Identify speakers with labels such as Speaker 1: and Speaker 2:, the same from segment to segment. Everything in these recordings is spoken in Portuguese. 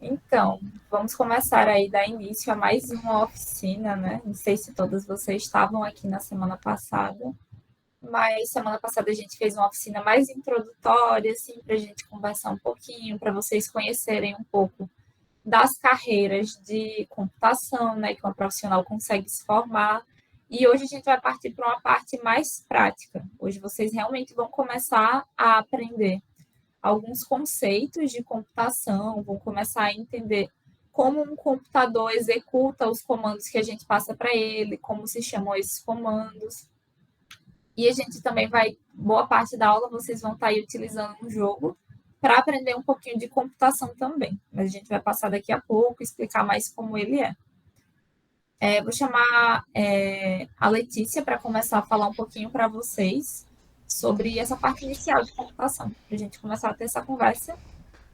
Speaker 1: Então, vamos começar aí, dar início a mais uma oficina, né? Não sei se todas vocês estavam aqui na semana passada, mas semana passada a gente fez uma oficina mais introdutória, assim, para a gente conversar um pouquinho, para vocês conhecerem um pouco das carreiras de computação, né, que uma profissional consegue se formar. E hoje a gente vai partir para uma parte mais prática. Hoje vocês realmente vão começar a aprender alguns conceitos de computação, vão começar a entender como um computador executa os comandos que a gente passa para ele, como se chamam esses comandos. E a gente também vai, boa parte da aula, vocês vão estar aí utilizando um jogo para aprender um pouquinho de computação também. Mas a gente vai passar daqui a pouco, explicar mais como ele é. Vou chamar a Letícia para começar a falar um pouquinho para vocês sobre essa parte inicial de computação, para a gente começar a ter essa conversa.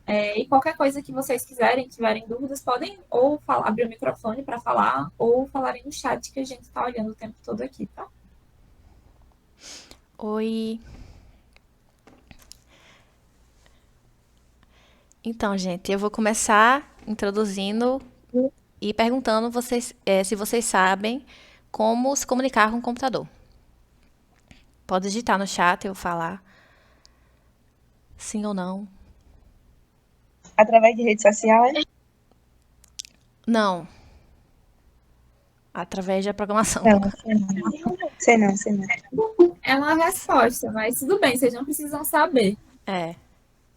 Speaker 1: E qualquer coisa que vocês quiserem, tiverem dúvidas, podem ou falar, abrir o microfone para falar, ou falarem no chat que a gente está olhando o tempo todo aqui, tá?
Speaker 2: Oi. Então, gente, eu vou começar introduzindo e perguntando se vocês sabem como se comunicar com o computador. Pode digitar no chat, eu falar sim ou não.
Speaker 3: Através de redes sociais?
Speaker 2: Não. Através da programação.
Speaker 3: Não, sei não, sei não.
Speaker 1: É uma resposta, mas tudo bem, vocês não precisam saber.
Speaker 2: É.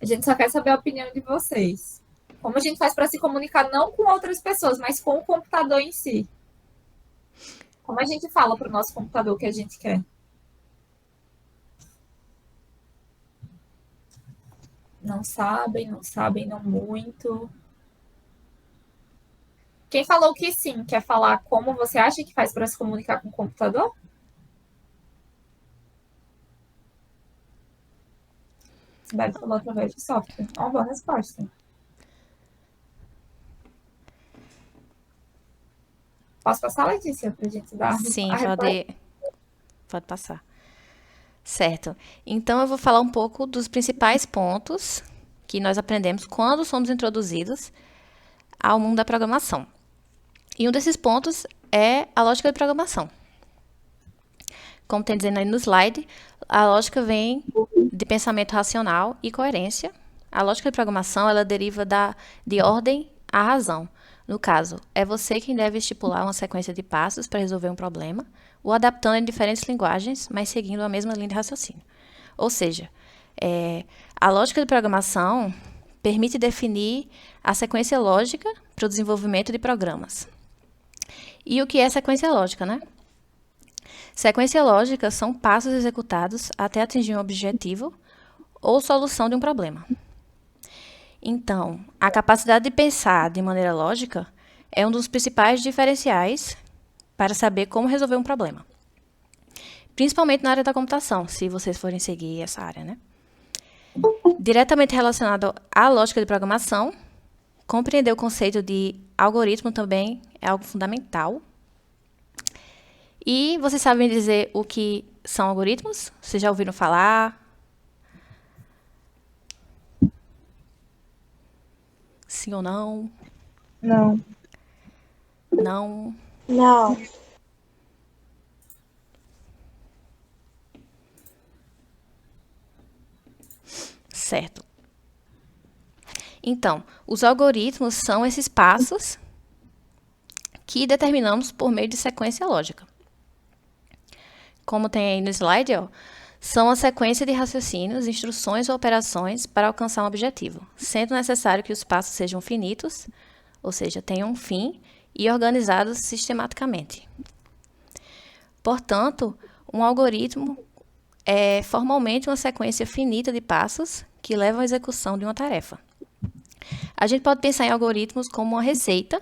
Speaker 1: A gente só quer saber a opinião de vocês. Como a gente faz para se comunicar não com outras pessoas, mas com o computador em si? Como a gente fala para o nosso computador o que a gente quer? Não sabem, não sabem, não muito. Quem falou que sim, quer falar como você acha que faz para se comunicar com o computador? Sibeli falou através de software. Uma boa resposta. Posso passar, Letícia, para a gente dar
Speaker 2: Sim,
Speaker 1: a resposta?
Speaker 2: pode passar. Certo. Então, eu vou falar um pouco dos principais pontos que nós aprendemos quando somos introduzidos ao mundo da programação. E um desses pontos é a lógica de programação. Como tem dizendo aí no slide, a lógica vem de pensamento racional e coerência. A lógica de programação, ela deriva de ordem à razão. No caso, é você quem deve estipular uma sequência de passos para resolver um problema, ou adaptando em diferentes linguagens, mas seguindo a mesma linha de raciocínio. Ou seja, a lógica de programação permite definir a sequência lógica para o desenvolvimento de programas. E o que é sequência lógica, né? Sequência lógica são passos executados até atingir um objetivo ou solução de um problema. Então, a capacidade de pensar de maneira lógica é um dos principais diferenciais para saber como resolver um problema. Principalmente na área da computação, se vocês forem seguir essa área, né? Diretamente relacionado à lógica de programação, compreender o conceito de algoritmo também é algo fundamental. E vocês sabem dizer o que são algoritmos? Vocês já ouviram falar? Sim ou não?
Speaker 3: Não.
Speaker 2: Não.
Speaker 3: Não.
Speaker 2: Certo. Então, os algoritmos são esses passos que determinamos por meio de sequência lógica. Como tem aí no slide, são a sequência de raciocínios, instruções ou operações para alcançar um objetivo, sendo necessário que os passos sejam finitos, ou seja, tenham um fim, e organizados sistematicamente. Portanto, um algoritmo é formalmente uma sequência finita de passos que levam à execução de uma tarefa. A gente pode pensar em algoritmos como uma receita.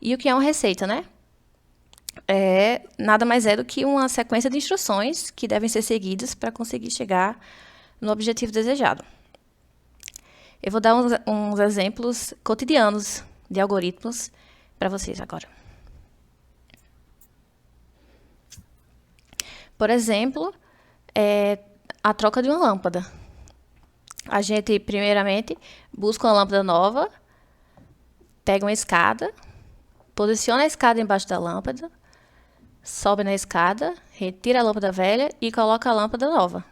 Speaker 2: E o que é uma receita, né? Nada mais é do que uma sequência de instruções que devem ser seguidas para conseguir chegar no objetivo desejado. Eu vou dar uns exemplos cotidianos de algoritmos para vocês agora. Por exemplo, a troca de uma lâmpada. A gente, primeiramente, busca uma lâmpada nova pega uma escada, posiciona a escada embaixo da lâmpada, sobe na escada, retira a lâmpada velha e coloca a lâmpada nova.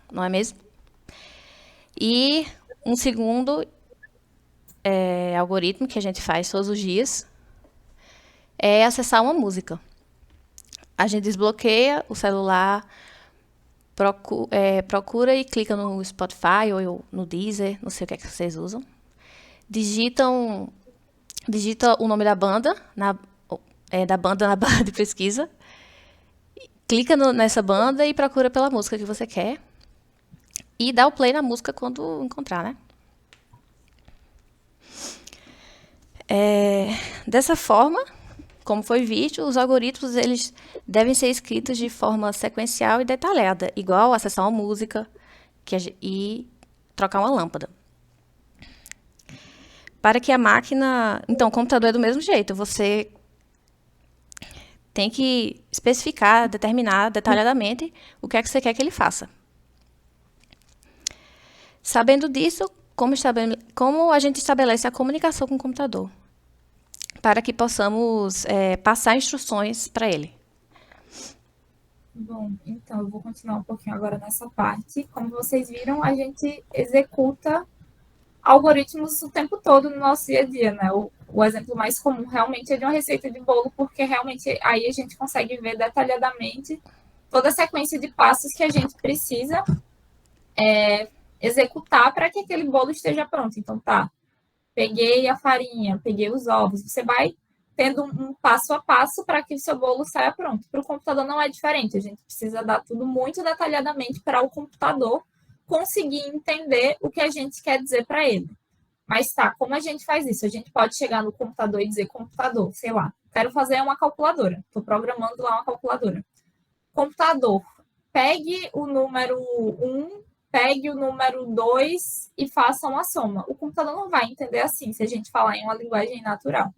Speaker 2: Não é mesmo? E um segundo algoritmo que a gente faz todos os dias é acessar uma música. A gente desbloqueia o celular, procura e clica no Spotify ou no Deezer, não sei o que é que vocês usam. Digita o nome da banda da banda na barra de pesquisa, clica nessa banda e procura pela música que você quer e dá o play na música quando encontrar, né? Dessa forma, como foi visto, os algoritmos eles devem ser escritos de forma sequencial e detalhada, igual acessar uma música e trocar uma lâmpada. Para que a máquina... Então, o computador é do mesmo jeito. Você tem que especificar, determinar detalhadamente o que é que você quer que ele faça. Sabendo disso, como a gente estabelece a comunicação com o computador? Para que possamos passar instruções para ele.
Speaker 1: Bom, então eu vou continuar um pouquinho agora nessa parte. Como vocês viram, a gente executa algoritmos o tempo todo no nosso dia a dia, né? O exemplo mais comum realmente é de uma receita de bolo, porque realmente aí a gente consegue ver detalhadamente toda a sequência de passos que a gente precisa executar para que aquele bolo esteja pronto. Então, peguei a farinha, peguei os ovos, você vai tendo um passo a passo para que o seu bolo saia pronto. Para o computador não é diferente, a gente precisa dar tudo muito detalhadamente para o computador conseguir entender o que a gente quer dizer para ele. Mas como a gente faz isso? A gente pode chegar no computador e dizer, computador, sei lá, quero fazer uma calculadora, estou programando lá uma calculadora. Computador, pegue o número 1, pegue o número 2 e faça uma soma. O computador não vai entender assim, se a gente falar em uma linguagem natural.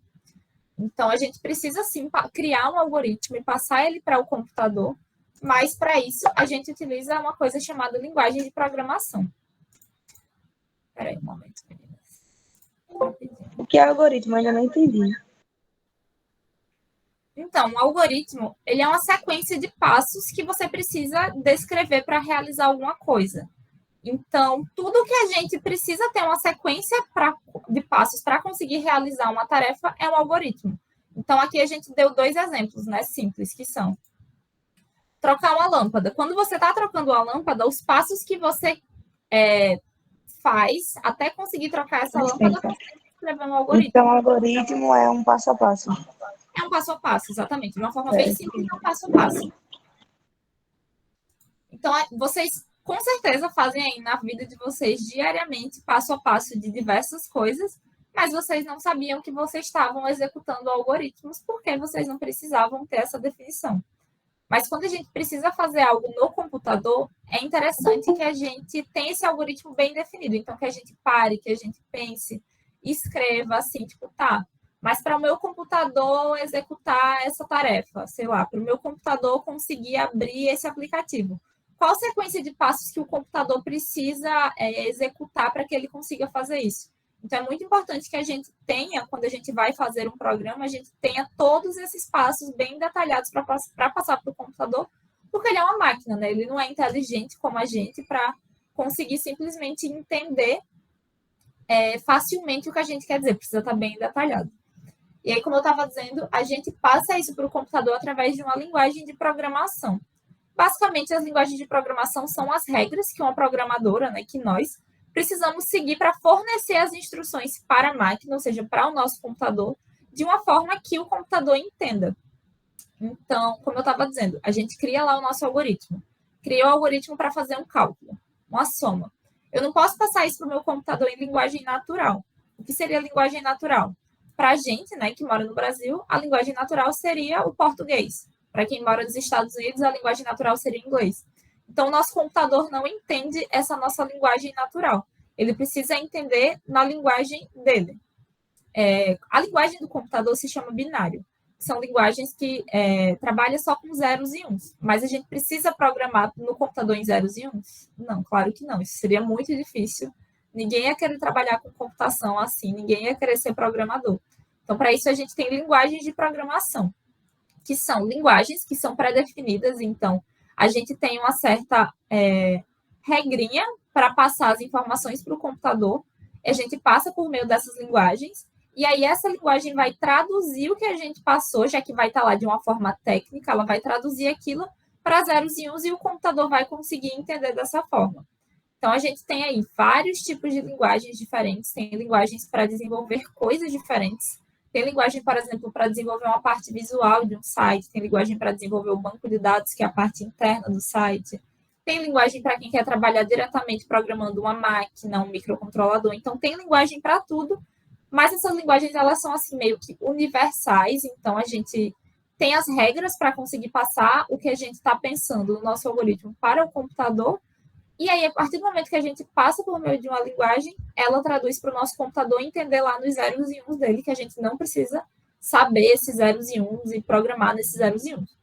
Speaker 1: Então, a gente precisa, sim, criar um algoritmo e passar ele para o computador, mas, para isso, a gente utiliza uma coisa chamada linguagem de programação. Espera aí um momento, meninas.
Speaker 3: O que é algoritmo? Eu ainda não entendi.
Speaker 1: Então, o algoritmo, ele é uma sequência de passos que você precisa descrever para realizar alguma coisa. Então, tudo que a gente precisa ter uma sequência de passos para conseguir realizar uma tarefa é um algoritmo. Então, aqui a gente deu 2 exemplos, né, simples, que são trocar uma lâmpada. Quando você está trocando uma lâmpada, os passos que você faz até conseguir trocar essa lâmpada, você tem que escrever um algoritmo.
Speaker 3: Então, o algoritmo é um passo a passo.
Speaker 1: É um passo a passo, exatamente. De uma forma bem simples, é um passo a passo. Então, vocês com certeza fazem aí na vida de vocês diariamente, passo a passo de diversas coisas, mas vocês não sabiam que vocês estavam executando algoritmos porque vocês não precisavam ter essa definição. Mas quando a gente precisa fazer algo no computador, é interessante que a gente tenha esse algoritmo bem definido. Então, que a gente pare, que a gente pense, escreva assim, tipo, mas para o meu computador executar essa tarefa, sei lá, para o meu computador conseguir abrir esse aplicativo. Qual sequência de passos que o computador precisa executar para que ele consiga fazer isso? Então, é muito importante que a gente tenha, quando a gente vai fazer um programa, a gente tenha todos esses passos bem detalhados para passar para o computador, porque ele é uma máquina, né? Ele não é inteligente como a gente para conseguir simplesmente entender facilmente o que a gente quer dizer, precisa estar bem detalhado. E aí, como eu estava dizendo, a gente passa isso para o computador através de uma linguagem de programação. Basicamente, as linguagens de programação são as regras que uma programadora, né, que nós, precisamos seguir para fornecer as instruções para a máquina, ou seja, para o nosso computador, de uma forma que o computador entenda. Então, como eu estava dizendo, a gente cria lá o nosso algoritmo. Criou o algoritmo para fazer um cálculo, uma soma. Eu não posso passar isso para o meu computador em linguagem natural. O que seria linguagem natural? Para a gente, né, que mora no Brasil, a linguagem natural seria o português. Para quem mora nos Estados Unidos, a linguagem natural seria o inglês. Então, o nosso computador não entende essa nossa linguagem natural. Ele precisa entender na linguagem dele. A linguagem do computador se chama binário. São linguagens que trabalham só com zeros e uns. Mas a gente precisa programar no computador em zeros e uns? Não, claro que não. Isso seria muito difícil Ninguém ia querer trabalhar com computação assim, ninguém ia querer ser programador. Então, para isso, a gente tem linguagens de programação, que são linguagens que são pré-definidas. Então, a gente tem uma certa regrinha para passar as informações para o computador. A gente passa por meio dessas linguagens, e aí essa linguagem vai traduzir o que a gente passou, já que vai estar lá de uma forma técnica, ela vai traduzir aquilo para zeros e uns, e o computador vai conseguir entender dessa forma. Então, a gente tem aí vários tipos de linguagens diferentes, tem linguagens para desenvolver coisas diferentes, tem linguagem, por exemplo, para desenvolver uma parte visual de um site, tem linguagem para desenvolver o banco de dados, que é a parte interna do site, tem linguagem para quem quer trabalhar diretamente programando uma máquina, um microcontrolador. Então, tem linguagem para tudo, mas essas linguagens, elas são assim meio que universais. Então, a gente tem as regras para conseguir passar o que a gente está pensando no nosso algoritmo para o computador. E aí, a partir do momento que a gente passa por meio de uma linguagem, ela traduz para o nosso computador entender lá nos zeros e uns dele, que a gente não precisa saber esses zeros e uns e programar nesses zeros e uns.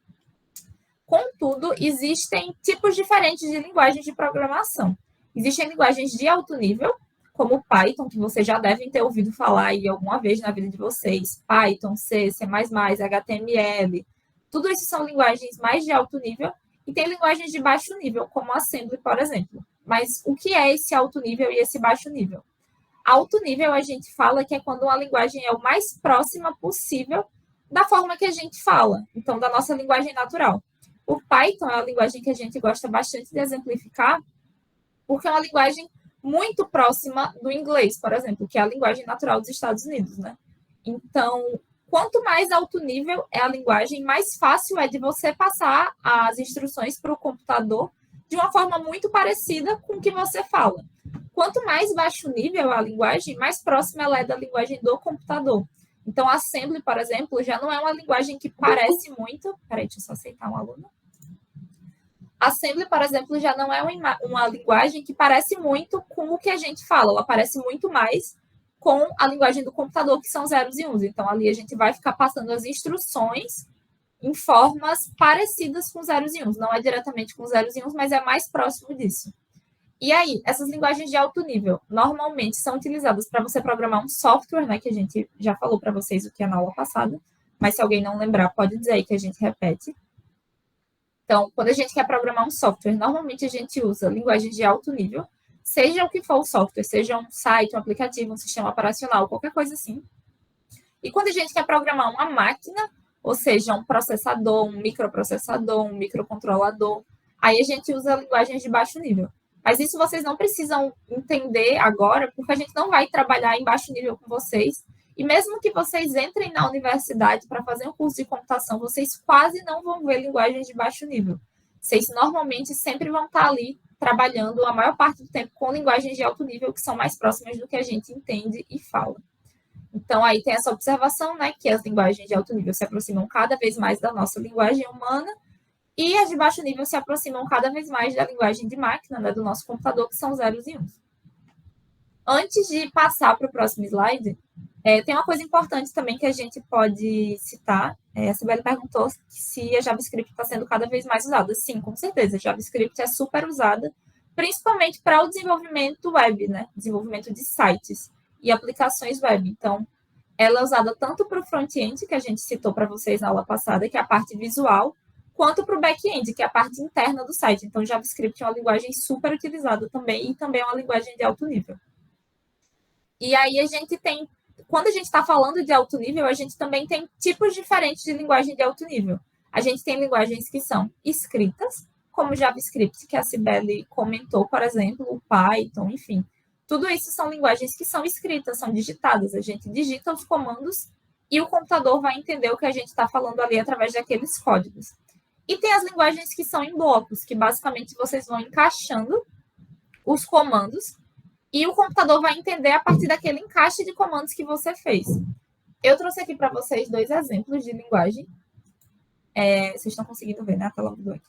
Speaker 1: Contudo, existem tipos diferentes de linguagens de programação. Existem linguagens de alto nível, como o Python, que vocês já devem ter ouvido falar aí alguma vez na vida de vocês. Python, C, C++, HTML. Tudo isso são linguagens mais de alto nível. E tem linguagens de baixo nível, como Assembly, por exemplo. Mas o que é esse alto nível e esse baixo nível? Alto nível, a gente fala que é quando uma linguagem é o mais próxima possível da forma que a gente fala. Então, da nossa linguagem natural. O Python é uma linguagem que a gente gosta bastante de exemplificar, porque é uma linguagem muito próxima do inglês, por exemplo, que é a linguagem natural dos Estados Unidos, né? Então, quanto mais alto nível é a linguagem, mais fácil é de você passar as instruções para o computador de uma forma muito parecida com o que você fala. Quanto mais baixo nível é a linguagem, mais próxima ela é da linguagem do computador. Então, Assembly, por exemplo, já não é uma linguagem que parece muito... Peraí, deixa eu só aceitar um aluno. Assembly, por exemplo, já não é uma linguagem que parece muito com o que a gente fala. Ela parece muito mais com a linguagem do computador, que são zeros e uns. Então, ali a gente vai ficar passando as instruções em formas parecidas com zeros e uns. Não é diretamente com zeros e uns, mas é mais próximo disso. E aí, essas linguagens de alto nível, normalmente são utilizadas para você programar um software, né, que a gente já falou para vocês o que é na aula passada, mas se alguém não lembrar, pode dizer aí que a gente repete. Então, quando a gente quer programar um software, normalmente a gente usa linguagens de alto nível, seja o que for o software, seja um site, um aplicativo, um sistema operacional, qualquer coisa assim. E quando a gente quer programar uma máquina, ou seja, um processador, um microprocessador, um microcontrolador, aí a gente usa linguagens de baixo nível. Mas isso vocês não precisam entender agora, porque a gente não vai trabalhar em baixo nível com vocês. E mesmo que vocês entrem na universidade para fazer um curso de computação, vocês quase não vão ver linguagens de baixo nível. Vocês normalmente sempre vão estar ali trabalhando a maior parte do tempo com linguagens de alto nível, que são mais próximas do que a gente entende e fala. Então, aí tem essa observação, né, que as linguagens de alto nível se aproximam cada vez mais da nossa linguagem humana, e as de baixo nível se aproximam cada vez mais da linguagem de máquina, né, do nosso computador, que são zeros e uns. Antes de passar para o próximo slide, tem uma coisa importante também que a gente pode citar. A Sibeli perguntou se a JavaScript está sendo cada vez mais usada. Sim, com certeza. A JavaScript é super usada, principalmente para o desenvolvimento web, né? Desenvolvimento de sites e aplicações web. Então, ela é usada tanto para o front-end, que a gente citou para vocês na aula passada, que é a parte visual, quanto para o back-end, que é a parte interna do site. Então, JavaScript é uma linguagem super utilizada também, e também é uma linguagem de alto nível. E aí a gente tem, quando a gente está falando de alto nível, a gente também tem tipos diferentes de linguagem de alto nível. A gente tem linguagens que são escritas, como JavaScript, que a Sibeli comentou, por exemplo, o Python, enfim. Tudo isso são linguagens que são escritas, são digitadas. A gente digita os comandos e o computador vai entender o que a gente está falando ali através daqueles códigos. E tem as linguagens que são em blocos, que basicamente vocês vão encaixando os comandos e o computador vai entender a partir daquele encaixe de comandos que você fez. Eu trouxe aqui para vocês 2 exemplos de linguagem. Vocês estão conseguindo ver, né? A tela mudou aqui.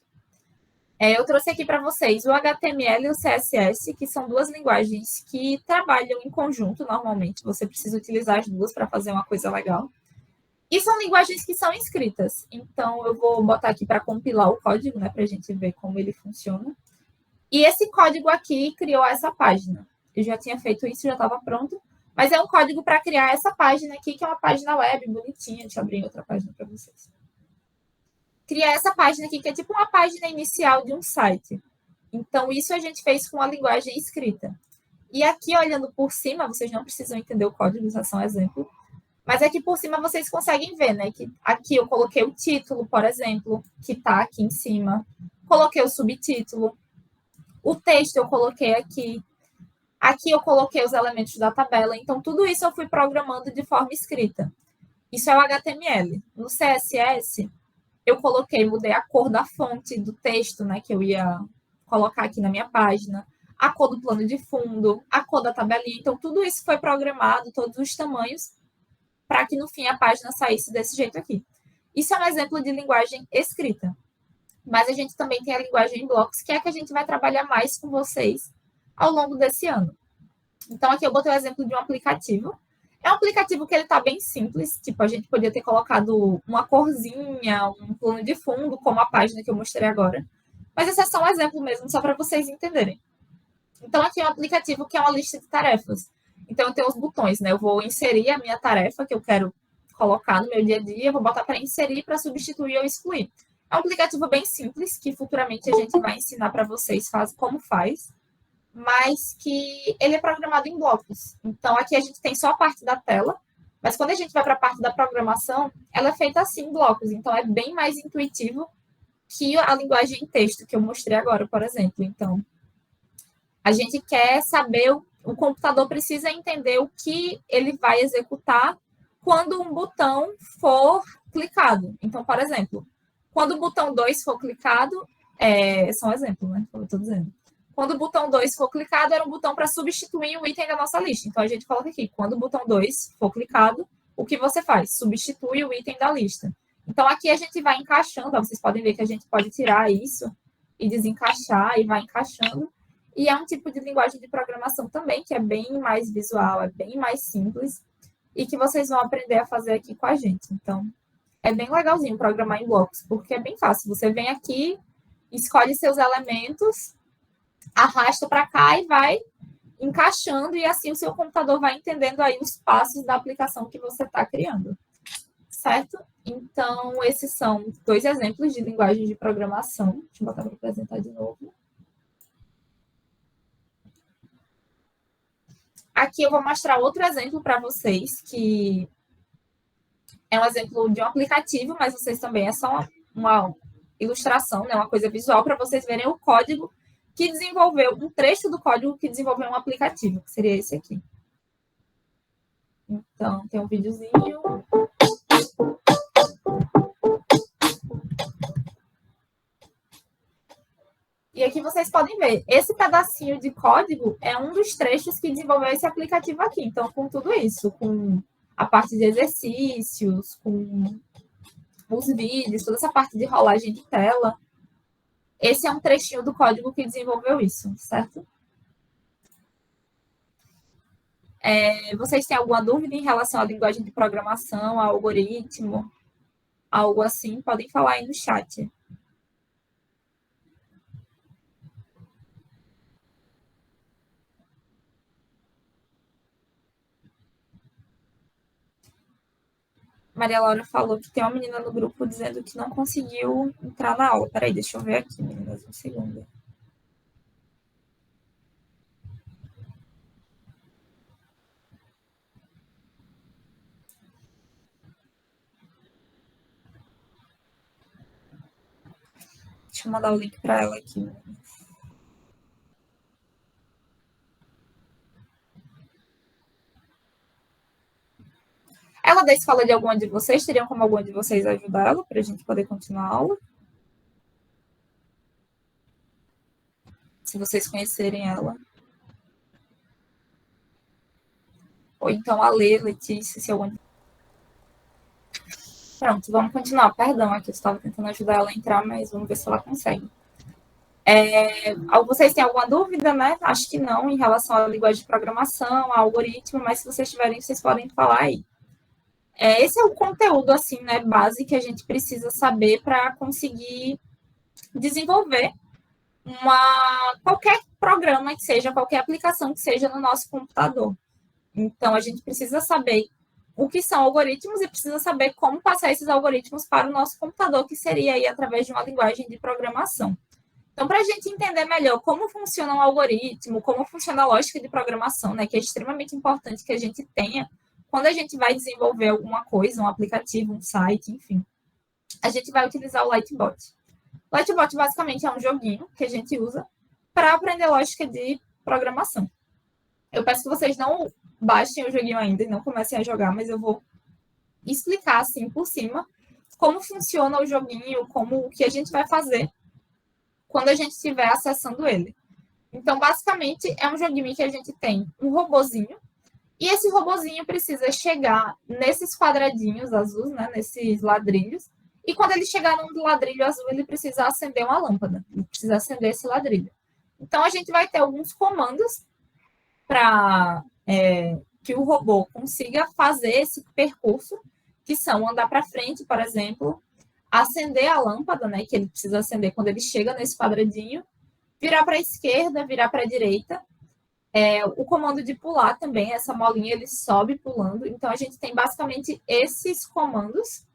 Speaker 1: Eu trouxe aqui para vocês o HTML e o CSS, que são 2 linguagens que trabalham em conjunto normalmente. Você precisa utilizar as 2 para fazer uma coisa legal. E são linguagens que são escritas. Então, eu vou botar aqui para compilar o código, né? Para a gente ver como ele funciona. E esse código aqui criou essa página. eu já tinha feito isso, já estava pronto. Mas é um código para criar essa página aqui, que é uma página web bonitinha. Deixa eu abrir outra página para vocês. Criar essa página aqui, que é tipo uma página inicial de um site. Então, isso a gente fez com a linguagem escrita. E aqui, olhando por cima, vocês não precisam entender o código, isso é só um exemplo. Mas aqui por cima vocês conseguem ver, né? Que aqui eu coloquei o título, por exemplo, que está aqui em cima. Coloquei o subtítulo. O texto eu coloquei aqui. Aqui eu coloquei os elementos da tabela. Então, tudo isso eu fui programando de forma escrita. Isso é o HTML. No CSS, eu mudei a cor da fonte do texto, né? Que eu ia colocar aqui na minha página. A cor do plano de fundo, a cor da tabelinha. Então, tudo isso foi programado, todos os tamanhos, para que no fim a página saísse desse jeito aqui. Isso é um exemplo de linguagem escrita. Mas a gente também tem a linguagem em blocos, que é a que a gente vai trabalhar mais com vocês ao longo desse ano. Então, aqui eu botei o exemplo de um aplicativo. É um aplicativo que ele está bem simples, tipo, a gente podia ter colocado uma corzinha, um plano de fundo, como a página que eu mostrei agora. Mas esse é só um exemplo mesmo, só para vocês entenderem. Então, aqui é um aplicativo que é uma lista de tarefas. Então, eu tenho os botões, né? Eu vou inserir a minha tarefa que eu quero colocar no meu dia a dia, eu vou botar para inserir, para substituir ou excluir. É um aplicativo bem simples, que futuramente a gente vai ensinar para vocês como faz, mas que ele é programado em blocos. Então, aqui a gente tem só a parte da tela, mas quando a gente vai para a parte da programação, ela é feita assim, em blocos. Então, é bem mais intuitivo que a linguagem em texto que eu mostrei agora, por exemplo. Então, a gente quer saber, o computador precisa entender o que ele vai executar quando um botão for clicado. Então, por exemplo, quando o botão 2 for clicado, só um exemplo, né? Como eu estou dizendo. Quando o botão 2 for clicado, era um botão para substituir um item da nossa lista. Então, a gente coloca aqui, quando o botão 2 for clicado, o que você faz? Substitui o item da lista. Então, aqui a gente vai encaixando, ó, vocês podem ver que a gente pode tirar isso e desencaixar e vai encaixando. E é um tipo de linguagem de programação também, que é bem mais visual, é bem mais simples, e que vocês vão aprender a fazer aqui com a gente. Então, é bem legalzinho programar em blocos, porque é bem fácil. Você vem aqui, escolhe seus elementos, arrasta para cá e vai encaixando, e assim o seu computador vai entendendo aí os passos da aplicação que você está criando. Certo? Então, esses são 2 exemplos de linguagem de programação. Deixa eu botar para apresentar de novo. Aqui eu vou mostrar outro exemplo para vocês, que é um exemplo de um aplicativo, mas vocês também é só uma ilustração, né? Uma coisa visual para vocês verem o código que desenvolveu, um trecho do código que desenvolveu um aplicativo, que seria esse aqui. Então, tem um videozinho. E aqui vocês podem ver, esse pedacinho de código é um dos trechos que desenvolveu esse aplicativo aqui. Então, com tudo isso, com a parte de exercícios, com os vídeos, toda essa parte de rolagem de tela, esse é um trechinho do código que desenvolveu isso, certo? Vocês têm alguma dúvida em relação à linguagem de programação, ao algoritmo, algo assim? Podem falar aí no chat. Maria Laura falou que tem uma menina no grupo dizendo que não conseguiu entrar na aula. Peraí, deixa eu ver aqui, meninas, um segundo. Deixa eu mandar o link para ela aqui. Ela da escola de alguma de vocês? Teriam como alguma de vocês ajudar ela para a gente poder continuar a aula? Se vocês conhecerem ela. Ou então a Lê, Letícia, se alguma. Pronto, vamos continuar. Perdão, aqui eu estava tentando ajudar ela a entrar, mas vamos ver se ela consegue. Vocês têm alguma dúvida, né? Acho que não, em relação à linguagem de programação, ao algoritmo, mas se vocês tiverem, vocês podem falar aí. Esse é o conteúdo, assim, né, base que a gente precisa saber para conseguir desenvolver qualquer programa que seja, qualquer aplicação que seja no nosso computador. Então, a gente precisa saber o que são algoritmos e precisa saber como passar esses algoritmos para o nosso computador, que seria aí através de uma linguagem de programação. Então, para a gente entender melhor como funciona um algoritmo, como funciona a lógica de programação, né, que é extremamente importante que a gente tenha quando a gente vai desenvolver alguma coisa, um aplicativo, um site, enfim, a gente vai utilizar o Lightbot. O Lightbot basicamente é um joguinho que a gente usa para aprender lógica de programação. Eu peço que vocês não baixem o joguinho ainda e não comecem a jogar, mas eu vou explicar assim por cima como funciona o joguinho, como o que a gente vai fazer quando a gente estiver acessando ele. Então, basicamente, é um joguinho em que a gente tem um robozinho e esse robozinho precisa chegar nesses quadradinhos azuis, né, nesses ladrilhos, e quando ele chegar num ladrilho azul, ele precisa acender uma lâmpada, ele precisa acender esse ladrilho. Então, a gente vai ter alguns comandos para que o robô consiga fazer esse percurso, que são andar para frente, por exemplo, acender a lâmpada, né, que ele precisa acender quando ele chega nesse quadradinho, virar para a esquerda, virar para a direita. O comando de pular também, essa molinha ele sobe pulando. Então, a gente tem basicamente esses comandos.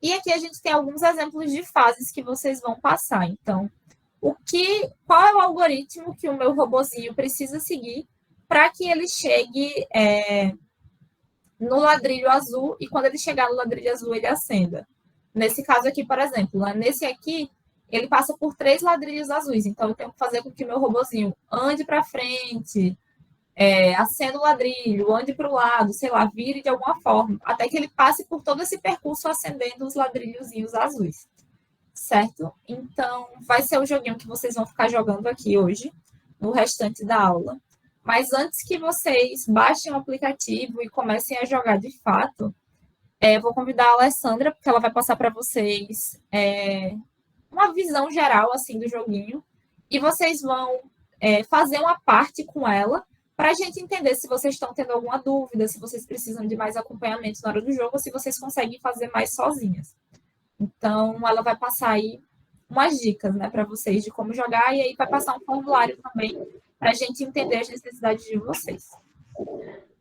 Speaker 1: E aqui a gente tem alguns exemplos de fases que vocês vão passar. Então, qual é o algoritmo que o meu robozinho precisa seguir para que ele chegue no ladrilho azul e quando ele chegar no ladrilho azul, ele acenda. Nesse caso aqui, por exemplo, nesse aqui, ele passa por 3 ladrilhos azuis. Então, eu tenho que fazer com que o meu robozinho ande para frente, acenda o ladrilho, ande para o lado, sei lá, vire de alguma forma, até que ele passe por todo esse percurso acendendo os ladrilhozinhos azuis. Certo? Então, vai ser o joguinho que vocês vão ficar jogando aqui hoje, no restante da aula. Mas antes que vocês baixem o aplicativo e comecem a jogar de fato, vou convidar a Alessandra, porque ela vai passar para vocês uma visão geral assim do joguinho. E vocês vão fazer uma parte com ela para a gente entender se vocês estão tendo alguma dúvida, se vocês precisam de mais acompanhamento na hora do jogo, ou se vocês conseguem fazer mais sozinhas. Então, ela vai passar aí umas dicas, né, para vocês de como jogar, e aí vai passar um formulário também para a gente entender as necessidades de vocês.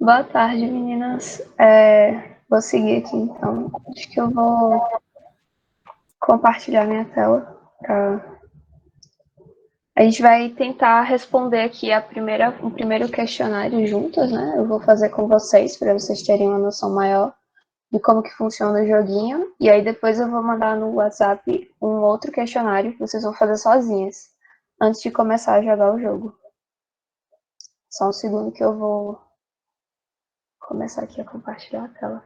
Speaker 3: Boa tarde, meninas. Vou seguir aqui, então. Acho que eu vou compartilhar minha tela. A gente vai tentar responder aqui o primeiro questionário juntas, né? Eu vou fazer com vocês, para vocês terem uma noção maior de como que funciona o joguinho, e aí depois eu vou mandar no WhatsApp um outro questionário que vocês vão fazer sozinhas, antes de começar a jogar o jogo. Só um segundo que eu vou começar aqui a compartilhar a tela.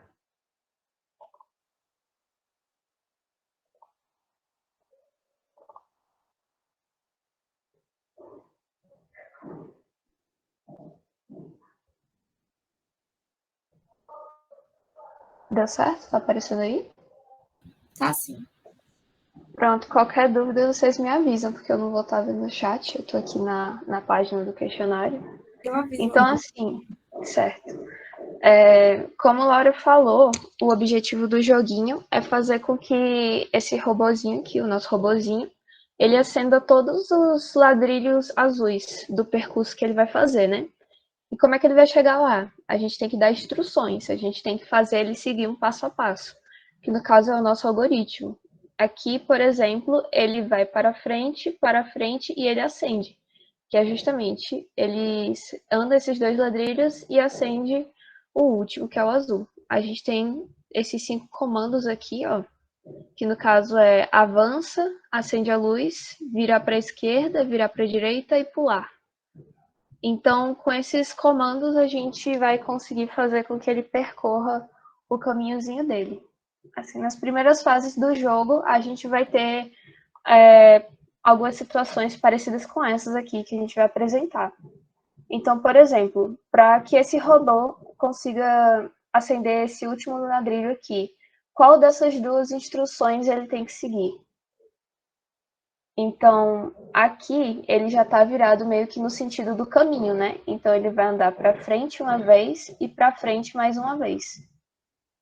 Speaker 3: Deu certo? Tá aparecendo aí?
Speaker 1: Tá, sim.
Speaker 3: Pronto, qualquer dúvida vocês me avisam, porque eu não vou estar vendo no chat, eu tô aqui na página do questionário.
Speaker 1: Eu aviso.
Speaker 3: Então, assim, certo. Como a Laura falou, o objetivo do joguinho é fazer com que esse robozinho aqui, o nosso robozinho, ele acenda todos os ladrilhos azuis do percurso que ele vai fazer, né? E como é que ele vai chegar lá? A gente tem que dar instruções, a gente tem que fazer ele seguir um passo a passo, que no caso é o nosso algoritmo. Aqui, por exemplo, ele vai para frente e ele acende, que é justamente, ele anda esses 2 ladrilhos e acende o último, que é o azul. A gente tem esses 5 comandos aqui, ó, que no caso é avança, acende a luz, virar para a esquerda, virar para a direita e pular. Então, com esses comandos, a gente vai conseguir fazer com que ele percorra o caminhozinho dele. Assim, nas primeiras fases do jogo, a gente vai ter algumas situações parecidas com essas aqui que a gente vai apresentar. Então, por exemplo, para que esse robô consiga acender esse último ladrilho aqui, qual dessas 2 instruções ele tem que seguir? Então, aqui ele já está virado meio que no sentido do caminho, né? Então, ele vai andar para frente uma vez e para frente mais uma vez.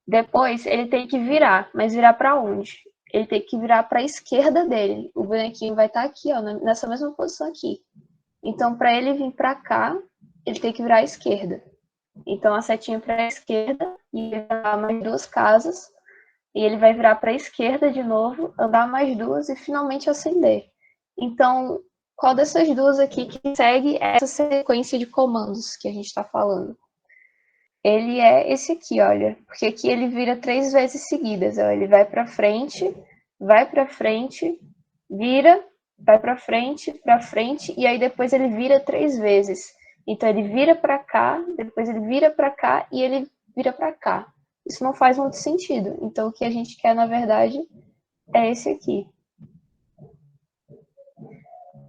Speaker 3: Depois, ele tem que virar, mas virar para onde? ele tem que virar para a esquerda dele. O bonequinho vai estar aqui, ó, nessa mesma posição aqui. Então, para ele vir para cá, ele tem que virar à esquerda. Então, a setinha para a esquerda e virar mais 2 casas. E ele vai virar para a esquerda de novo, andar mais 2 e finalmente acender. Então, qual dessas duas aqui que segue essa sequência de comandos que a gente está falando? Ele é esse aqui, olha, porque aqui ele vira 3 vezes seguidas. Ó. Ele vai para frente, vira, vai para frente, e aí depois ele vira 3 vezes. Então ele vira para cá, depois ele vira para cá e ele vira para cá. Isso não faz muito sentido. Então o que a gente quer, na verdade, é esse aqui.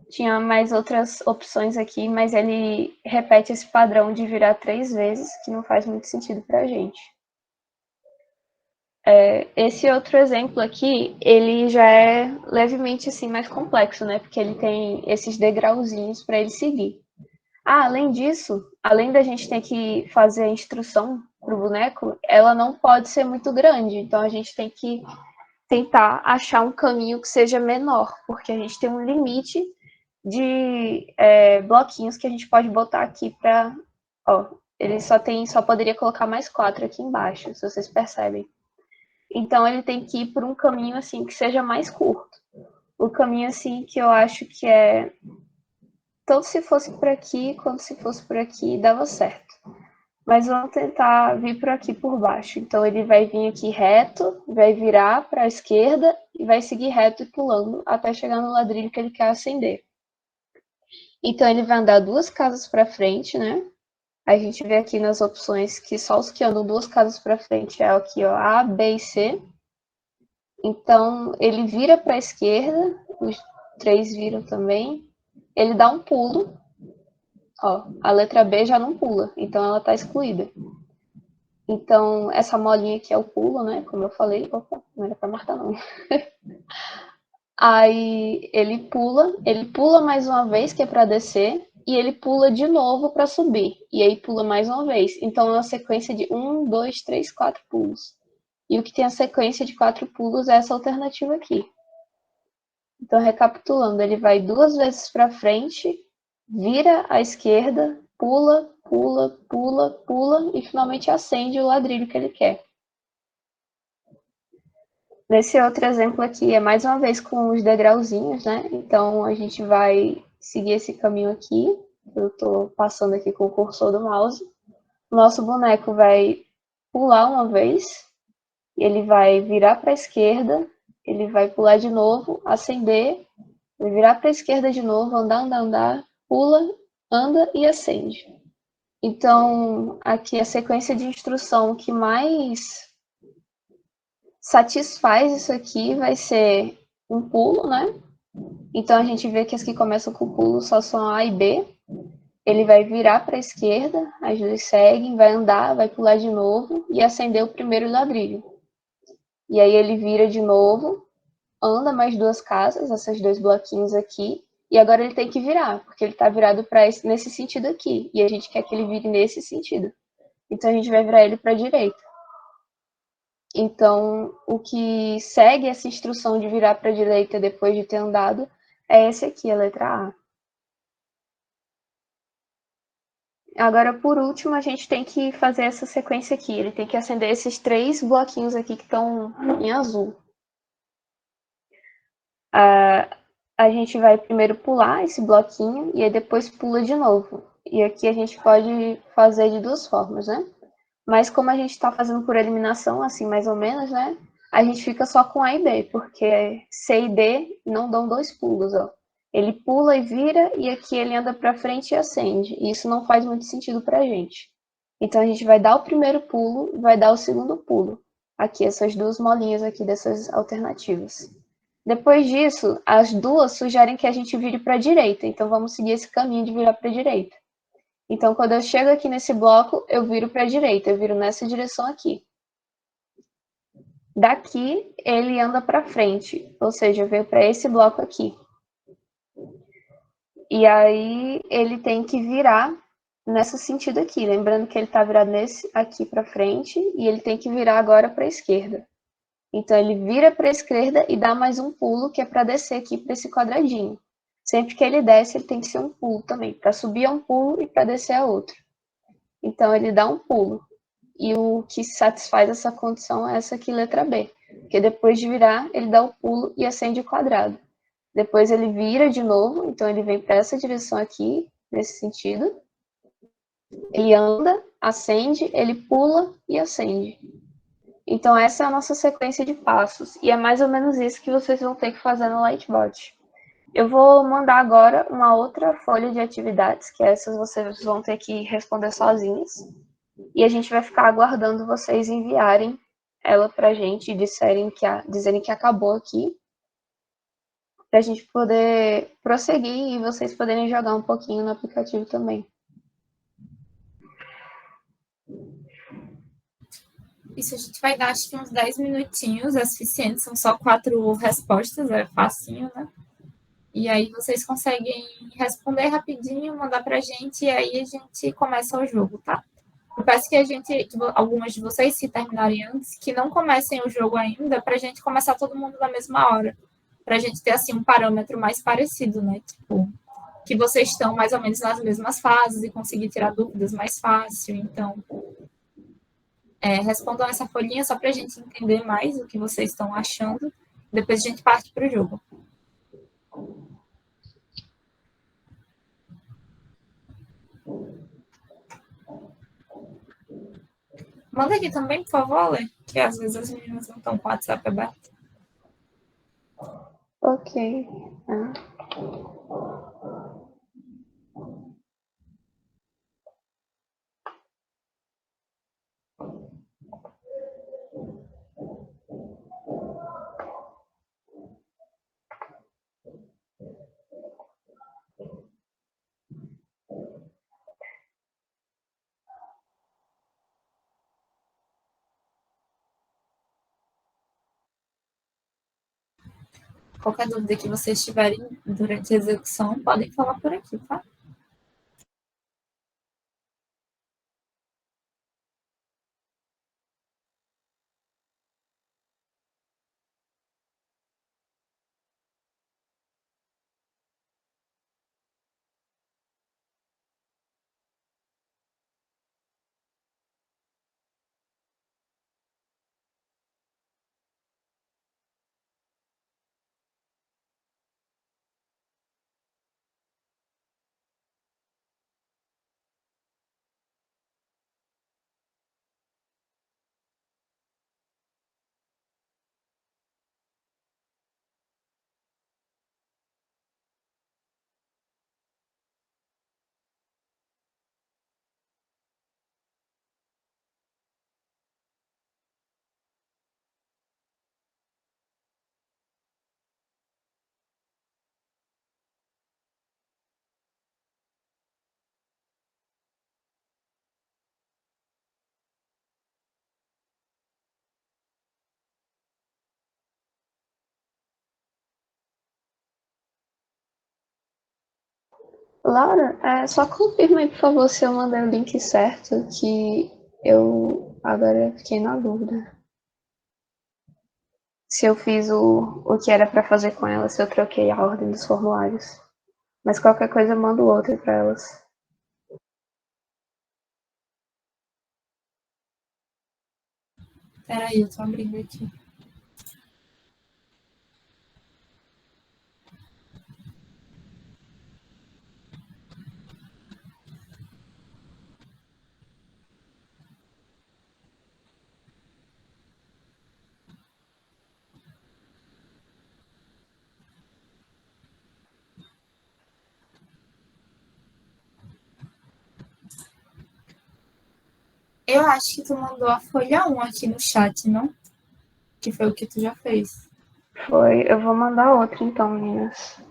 Speaker 3: Tinha mais outras opções aqui, mas ele repete esse padrão de virar 3 vezes, que não faz muito sentido para a gente. Esse outro exemplo aqui, ele já é levemente assim mais complexo, né? Porque ele tem esses degrauzinhos para ele seguir. Além disso, além da gente ter que fazer a instrução para o boneco, ela não pode ser muito grande. Então a gente tem que tentar achar um caminho que seja menor, porque a gente tem um limite de bloquinhos que a gente pode botar aqui para... ele só poderia colocar mais 4 aqui embaixo, se vocês percebem. Então ele tem que ir por um caminho assim que seja mais curto. O caminho assim que eu acho que é tanto se fosse por aqui quanto se fosse por aqui dava certo. Mas vamos tentar vir por aqui por baixo. Então ele vai vir aqui reto, vai virar para a esquerda e vai seguir reto e pulando até chegar no ladrilho que ele quer acender. Então ele vai andar 2 casas para frente, né? A gente vê aqui nas opções que só os que andam 2 casas para frente é aqui, ó, A, B e C. Então ele vira para a esquerda, os 3 viram também. Ele dá um pulo. Ó, a letra B já não pula, então ela está excluída. Então, essa molinha aqui é o pulo, né? Como eu falei. Opa, não era para marcar, não. Aí ele pula mais uma vez, que é para descer, e ele pula de novo para subir. E aí pula mais uma vez. Então é uma sequência de 1, 2, 3, 4 pulos. E o que tem a sequência de 4 pulos é essa alternativa aqui. Então, recapitulando, ele vai 2 vezes para frente, vira à esquerda, pula, pula, pula, pula e finalmente acende o ladrilho que ele quer. Nesse outro exemplo aqui, é mais uma vez com os degrauzinhos, né? Então, a gente vai seguir esse caminho aqui. Eu estou passando aqui com o cursor do mouse. O nosso boneco vai pular uma vez, ele vai virar para a esquerda, ele vai pular de novo, acender, vai virar para a esquerda de novo, andar, andar, andar, pula, anda e acende. Então, aqui a sequência de instrução que mais satisfaz isso aqui vai ser um pulo, né? Então a gente vê que as que começam com pulo só são A e B. Ele vai virar para a esquerda, as duas seguem, vai andar, vai pular de novo e acender o primeiro ladrilho. E aí ele vira de novo, anda mais 2 casas, esses 2 bloquinhos aqui, e agora ele tem que virar, porque ele está virado nesse sentido aqui, e a gente quer que ele vire nesse sentido. Então a gente vai virar ele para a direita. Então, o que segue essa instrução de virar para a direita depois de ter andado é esse aqui, a letra A. Agora, por último, a gente tem que fazer essa sequência aqui. Ele tem que acender esses 3 bloquinhos aqui que estão em azul. A gente vai primeiro pular esse bloquinho e aí depois pula de novo. E aqui a gente pode fazer de 2 formas, né? Mas como a gente está fazendo por eliminação, assim, mais ou menos, né? A gente fica só com A e B, porque C e D não dão 2 pulos, ó. Ele pula e vira, e aqui ele anda para frente e acende. E isso não faz muito sentido para a gente. Então a gente vai dar o primeiro pulo e vai dar o segundo pulo. Aqui, essas 2 molinhas aqui dessas alternativas. Depois disso, as duas sugerem que a gente vire para a direita. Então vamos seguir esse caminho de virar para a direita. Então, quando eu chego aqui nesse bloco, eu viro para a direita, eu viro nessa direção aqui. Daqui, ele anda para frente, ou seja, eu venho para esse bloco aqui. E aí, ele tem que virar nesse sentido aqui, lembrando que ele está virado nesse aqui para frente, e ele tem que virar agora para a esquerda. Então ele vira para a esquerda e dá mais um pulo, que é para descer aqui para esse quadradinho. Sempre que ele desce, ele tem que ser um pulo também. Para subir é um pulo e para descer é outro. Então ele dá um pulo. E o que satisfaz essa condição é essa aqui, letra B. Porque depois de virar, ele dá o pulo e acende o quadrado. Depois ele vira de novo, então ele vem para essa direção aqui, nesse sentido. Ele anda, acende, ele pula e acende. Então essa é a nossa sequência de passos. E é mais ou menos isso que vocês vão ter que fazer no Lightbot. Eu vou mandar agora uma outra folha de atividades, que essas vocês vão ter que responder sozinhos. E a gente vai ficar aguardando vocês enviarem ela para a gente e dizerem que acabou aqui, para a gente poder prosseguir e vocês poderem jogar um pouquinho no aplicativo também.
Speaker 1: Isso a gente vai dar, acho que uns 10 minutinhos, é suficiente, são só 4 respostas, é facinho, né? E aí vocês conseguem responder rapidinho, mandar pra gente, e aí a gente começa o jogo, tá? Eu peço que algumas de vocês, se terminarem antes, que não comecem o jogo ainda, pra gente começar todo mundo na mesma hora. Pra gente ter, assim, um parâmetro mais parecido, né? Tipo, que vocês estão mais ou menos nas mesmas fases e conseguir tirar dúvidas mais fácil. Então, respondam essa folhinha só pra gente entender mais o que vocês estão achando. Depois a gente parte pro jogo. Manda aqui também, por favor, Lê, que às vezes as meninas não estão com o WhatsApp aberto.
Speaker 3: Ok.
Speaker 1: Qualquer dúvida que vocês tiverem durante a execução, podem falar por aqui, tá?
Speaker 3: Laura, só confirma aí, por favor, se eu mandei o link certo, que eu agora fiquei na dúvida. Se eu fiz o que era para fazer com ela, se eu troquei a ordem dos formulários. Mas qualquer coisa eu mando outro para elas.
Speaker 1: Peraí, eu tô abrindo aqui. Eu acho que tu mandou a folha 1 aqui no chat, não? Que foi o que tu já fez.
Speaker 3: Foi, eu vou mandar outro então, meninas.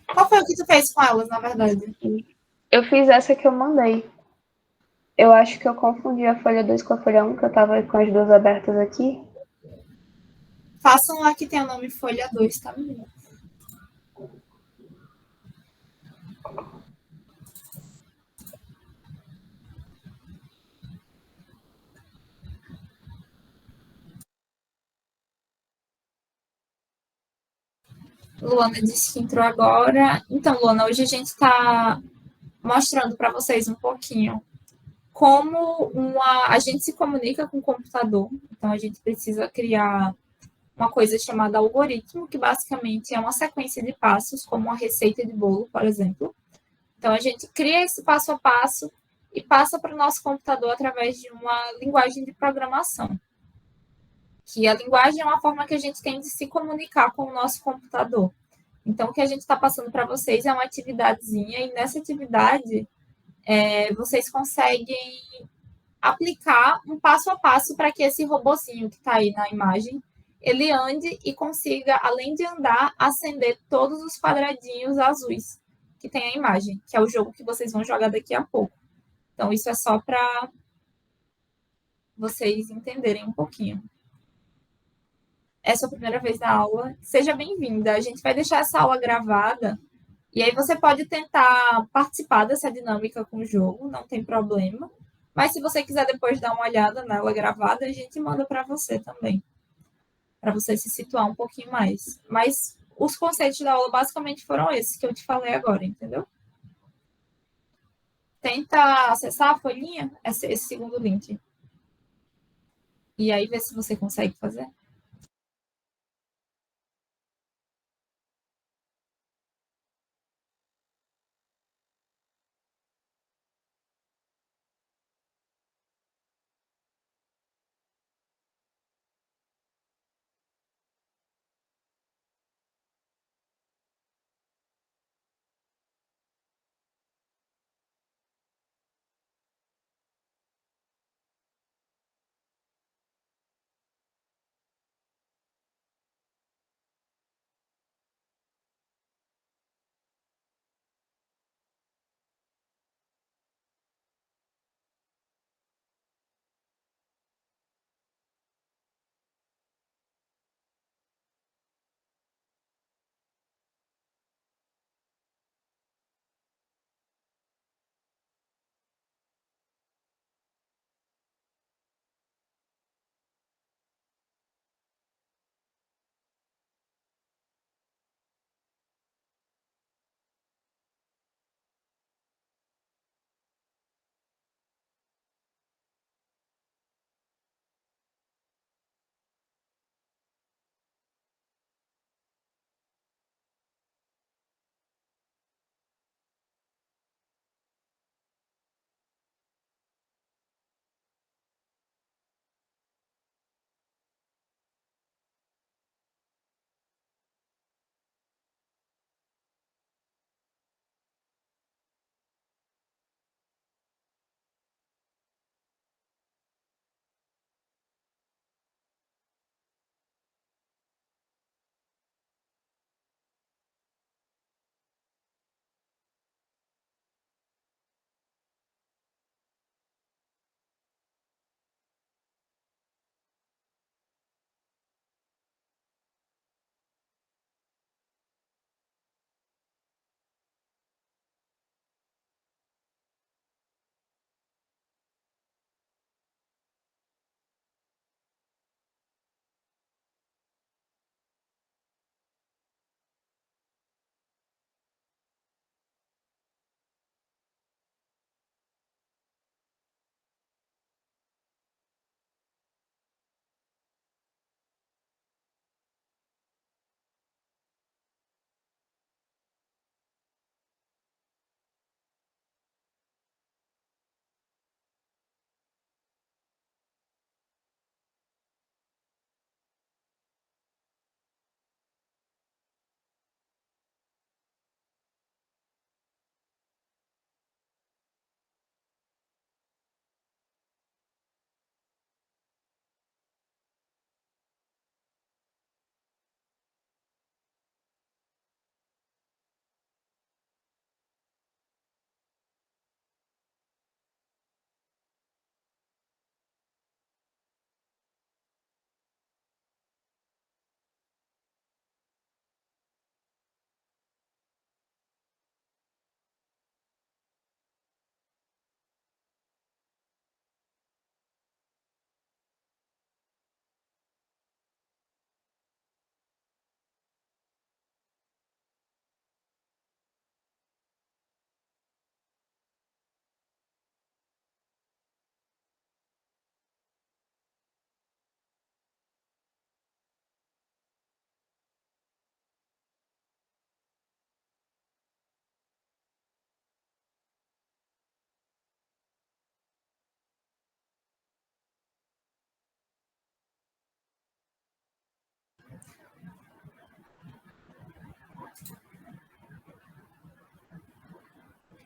Speaker 1: Qual foi o que tu fez com elas, na verdade?
Speaker 3: Eu fiz essa que eu mandei. Eu acho que eu confundi a folha 2 com a folha 1, que eu tava com as duas abertas aqui.
Speaker 1: Façam lá que tem o nome folha 2, tá, menina? Luana disse que entrou agora. Então, Luana, hoje a gente está mostrando para vocês um pouquinho como a gente se comunica com o computador. Então, a gente precisa criar uma coisa chamada algoritmo, que basicamente é uma sequência de passos, como uma receita de bolo, por exemplo. Então, a gente cria esse passo a passo e passa para o nosso computador através de uma linguagem de programação. Que a linguagem é uma forma que a gente tem de se comunicar com o nosso computador. Então, o que a gente está passando para vocês é uma atividadezinha, e nessa atividade vocês conseguem aplicar um passo a passo para que esse robozinho que está aí na imagem, ele ande e consiga, além de andar, acender todos os quadradinhos azuis que tem a imagem, que é o jogo que vocês vão jogar daqui a pouco. Então, isso é só para vocês entenderem um pouquinho. Essa é a primeira vez na aula. Seja bem-vinda. A gente vai deixar essa aula gravada e aí você pode tentar participar dessa dinâmica com o jogo, não tem problema. Mas se você quiser depois dar uma olhada nela gravada, a gente manda para você também, para você se situar um pouquinho mais. Mas os conceitos da aula basicamente foram esses que eu te falei agora, entendeu? Tenta acessar a folhinha, esse segundo link. E aí ver se você consegue fazer.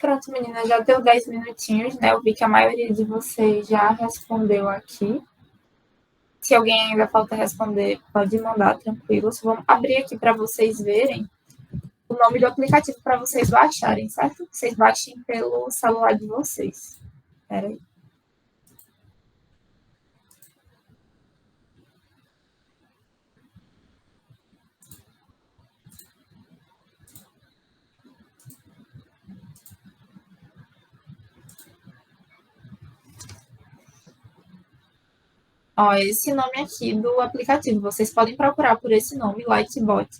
Speaker 1: Pronto, menina, já deu 10 minutinhos, né? Eu vi que a maioria de vocês já respondeu aqui. Se alguém ainda falta responder, pode mandar, tranquilo. Vamos abrir aqui para vocês verem o nome do aplicativo para vocês baixarem, certo? Vocês baixem pelo celular de vocês. Espera aí. Ó, esse nome aqui do aplicativo, vocês podem procurar por esse nome, Lightbot.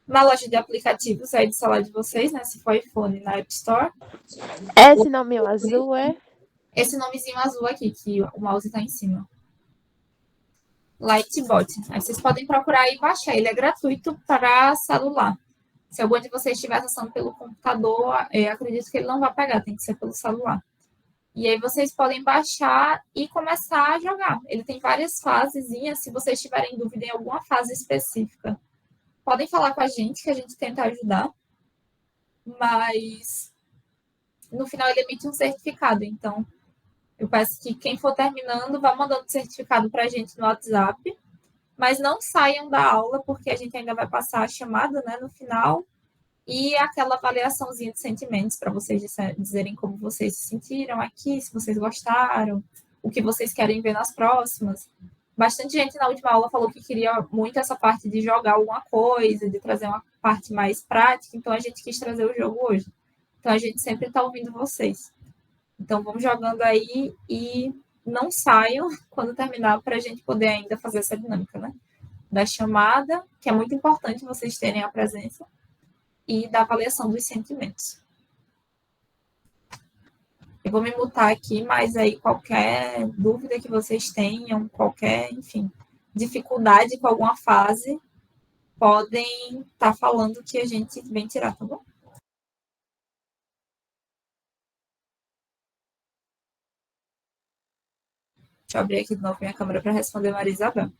Speaker 1: Na loja de aplicativos aí do celular de vocês, né? Se for iPhone, na App Store.
Speaker 4: Esse nome azul é?
Speaker 1: Esse nomezinho azul aqui, que o mouse está em cima. Lightbot. Aí vocês podem procurar e baixar. Ele é gratuito para celular. Se algum de vocês estiver acessando pelo computador, acredito que ele não vai pegar, tem que ser pelo celular. E aí vocês podem baixar e começar a jogar. Ele tem várias fasezinhas. Se vocês tiverem dúvida em alguma fase específica, podem falar com a gente, que a gente tenta ajudar. Mas no final ele emite um certificado. Então, eu peço que quem for terminando vá mandando certificado para a gente no WhatsApp. Mas não saiam da aula, porque a gente ainda vai passar a chamada, né, no final. E aquela avaliaçãozinha de sentimentos para vocês dizerem como vocês se sentiram aqui, se vocês gostaram, o que vocês querem ver nas próximas. Bastante gente na última aula falou que queria muito essa parte de jogar alguma coisa, de trazer uma parte mais prática, então a gente quis trazer o jogo hoje. Então a gente sempre está ouvindo vocês. Então vamos jogando aí e não saiam quando terminar para a gente poder ainda fazer essa dinâmica, né? Da chamada, que é muito importante vocês terem a presença, e da avaliação dos sentimentos. Eu vou me mutar aqui, mas aí qualquer dúvida que vocês tenham, qualquer, enfim, dificuldade com alguma fase, podem estar falando que a gente vem tirar, tá bom? Deixa eu abrir aqui de novo minha câmera para responder Maria Isabel.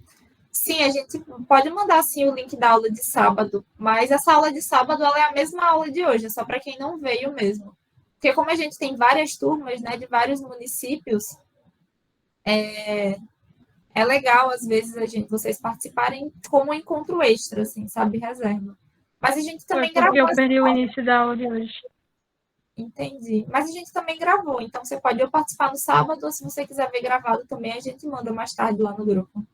Speaker 1: Sim, a gente pode mandar sim o link da aula de sábado, mas essa aula de sábado ela é a mesma aula de hoje, é só para quem não veio mesmo. Porque como a gente tem várias turmas, né, de vários municípios, é legal às vezes vocês participarem como um encontro extra, assim, sabe, reserva. Mas a gente também gravou.
Speaker 5: Eu perdi o início da aula de hoje.
Speaker 1: Entendi. Mas a gente também gravou, então você pode ou participar no sábado, ou se você quiser ver gravado também, a gente manda mais tarde lá no grupo.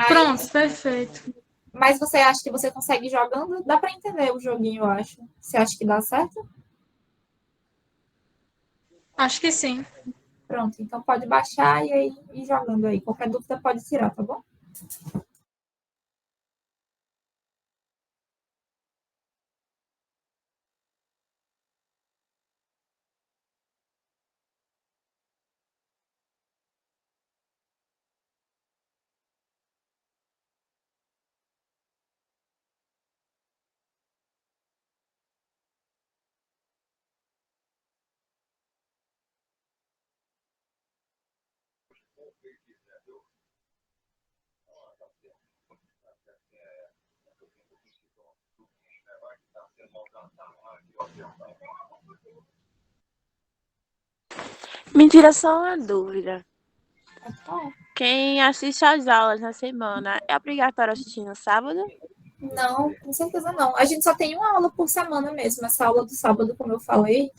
Speaker 5: Pronto, perfeito.
Speaker 1: Mas você acha que você consegue jogando? Dá para entender o joguinho, eu acho. Você acha que dá certo?
Speaker 5: Acho que sim.
Speaker 1: Pronto, então pode baixar e aí ir jogando aí. Qualquer dúvida pode tirar, tá bom?
Speaker 4: Me tira só uma dúvida.
Speaker 1: Tá.
Speaker 4: Quem assiste às aulas na semana é obrigatório assistir no sábado?
Speaker 1: Não, com certeza não. A gente só tem uma aula por semana mesmo. Essa aula do sábado, como eu falei,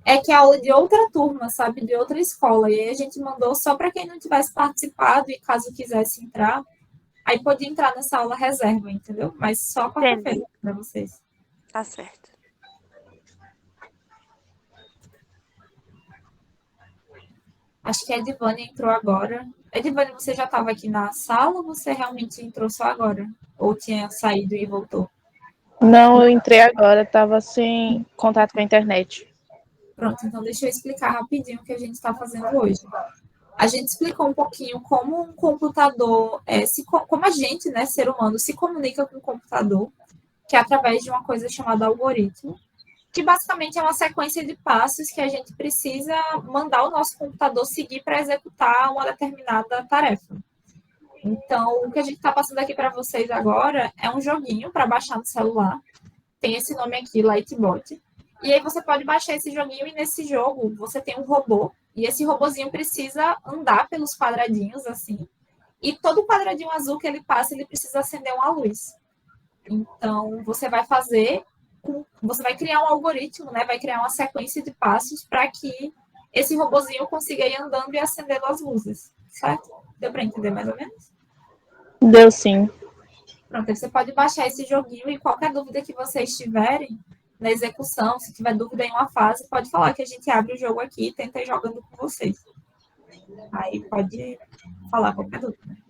Speaker 1: é que é aula de outra turma, sabe? De outra escola. E aí a gente mandou só para quem não tivesse participado e caso quisesse entrar, aí podia entrar nessa aula reserva, entendeu? Mas só quarta-feira para vocês.
Speaker 4: Tá certo.
Speaker 1: Acho que a Edivane entrou agora. Edivane, você já estava aqui na sala ou você realmente entrou só agora? Ou tinha saído e voltou?
Speaker 6: Não, eu entrei agora, estava sem contato com a internet.
Speaker 1: Pronto, então deixa eu explicar rapidinho o que a gente está fazendo hoje. A gente explicou um pouquinho como um computador, como a gente, né, ser humano, se comunica com o computador, que é através de uma coisa chamada algoritmo, que basicamente é uma sequência de passos que a gente precisa mandar o nosso computador seguir para executar uma determinada tarefa. Então, o que a gente está passando aqui para vocês agora é um joguinho para baixar no celular. Tem esse nome aqui, Lightbot. E aí você pode baixar esse joguinho e nesse jogo você tem um robô. E esse robozinho precisa andar pelos quadradinhos, assim. E todo quadradinho azul que ele passa, ele precisa acender uma luz. Então, você vai criar um algoritmo, né? Vai criar uma sequência de passos para que esse robozinho consiga ir andando e acendendo as luzes, certo? Deu para entender mais ou menos?
Speaker 6: Deu sim.
Speaker 1: Pronto, aí você pode baixar esse joguinho e qualquer dúvida que vocês tiverem na execução, se tiver dúvida em uma fase, pode falar que a gente abre o jogo aqui e tenta ir jogando com vocês. Aí pode falar qualquer dúvida.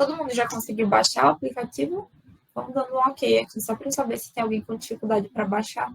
Speaker 1: Todo mundo já conseguiu baixar o aplicativo? Vamos dando um ok aqui, só para eu saber se tem alguém com dificuldade para baixar.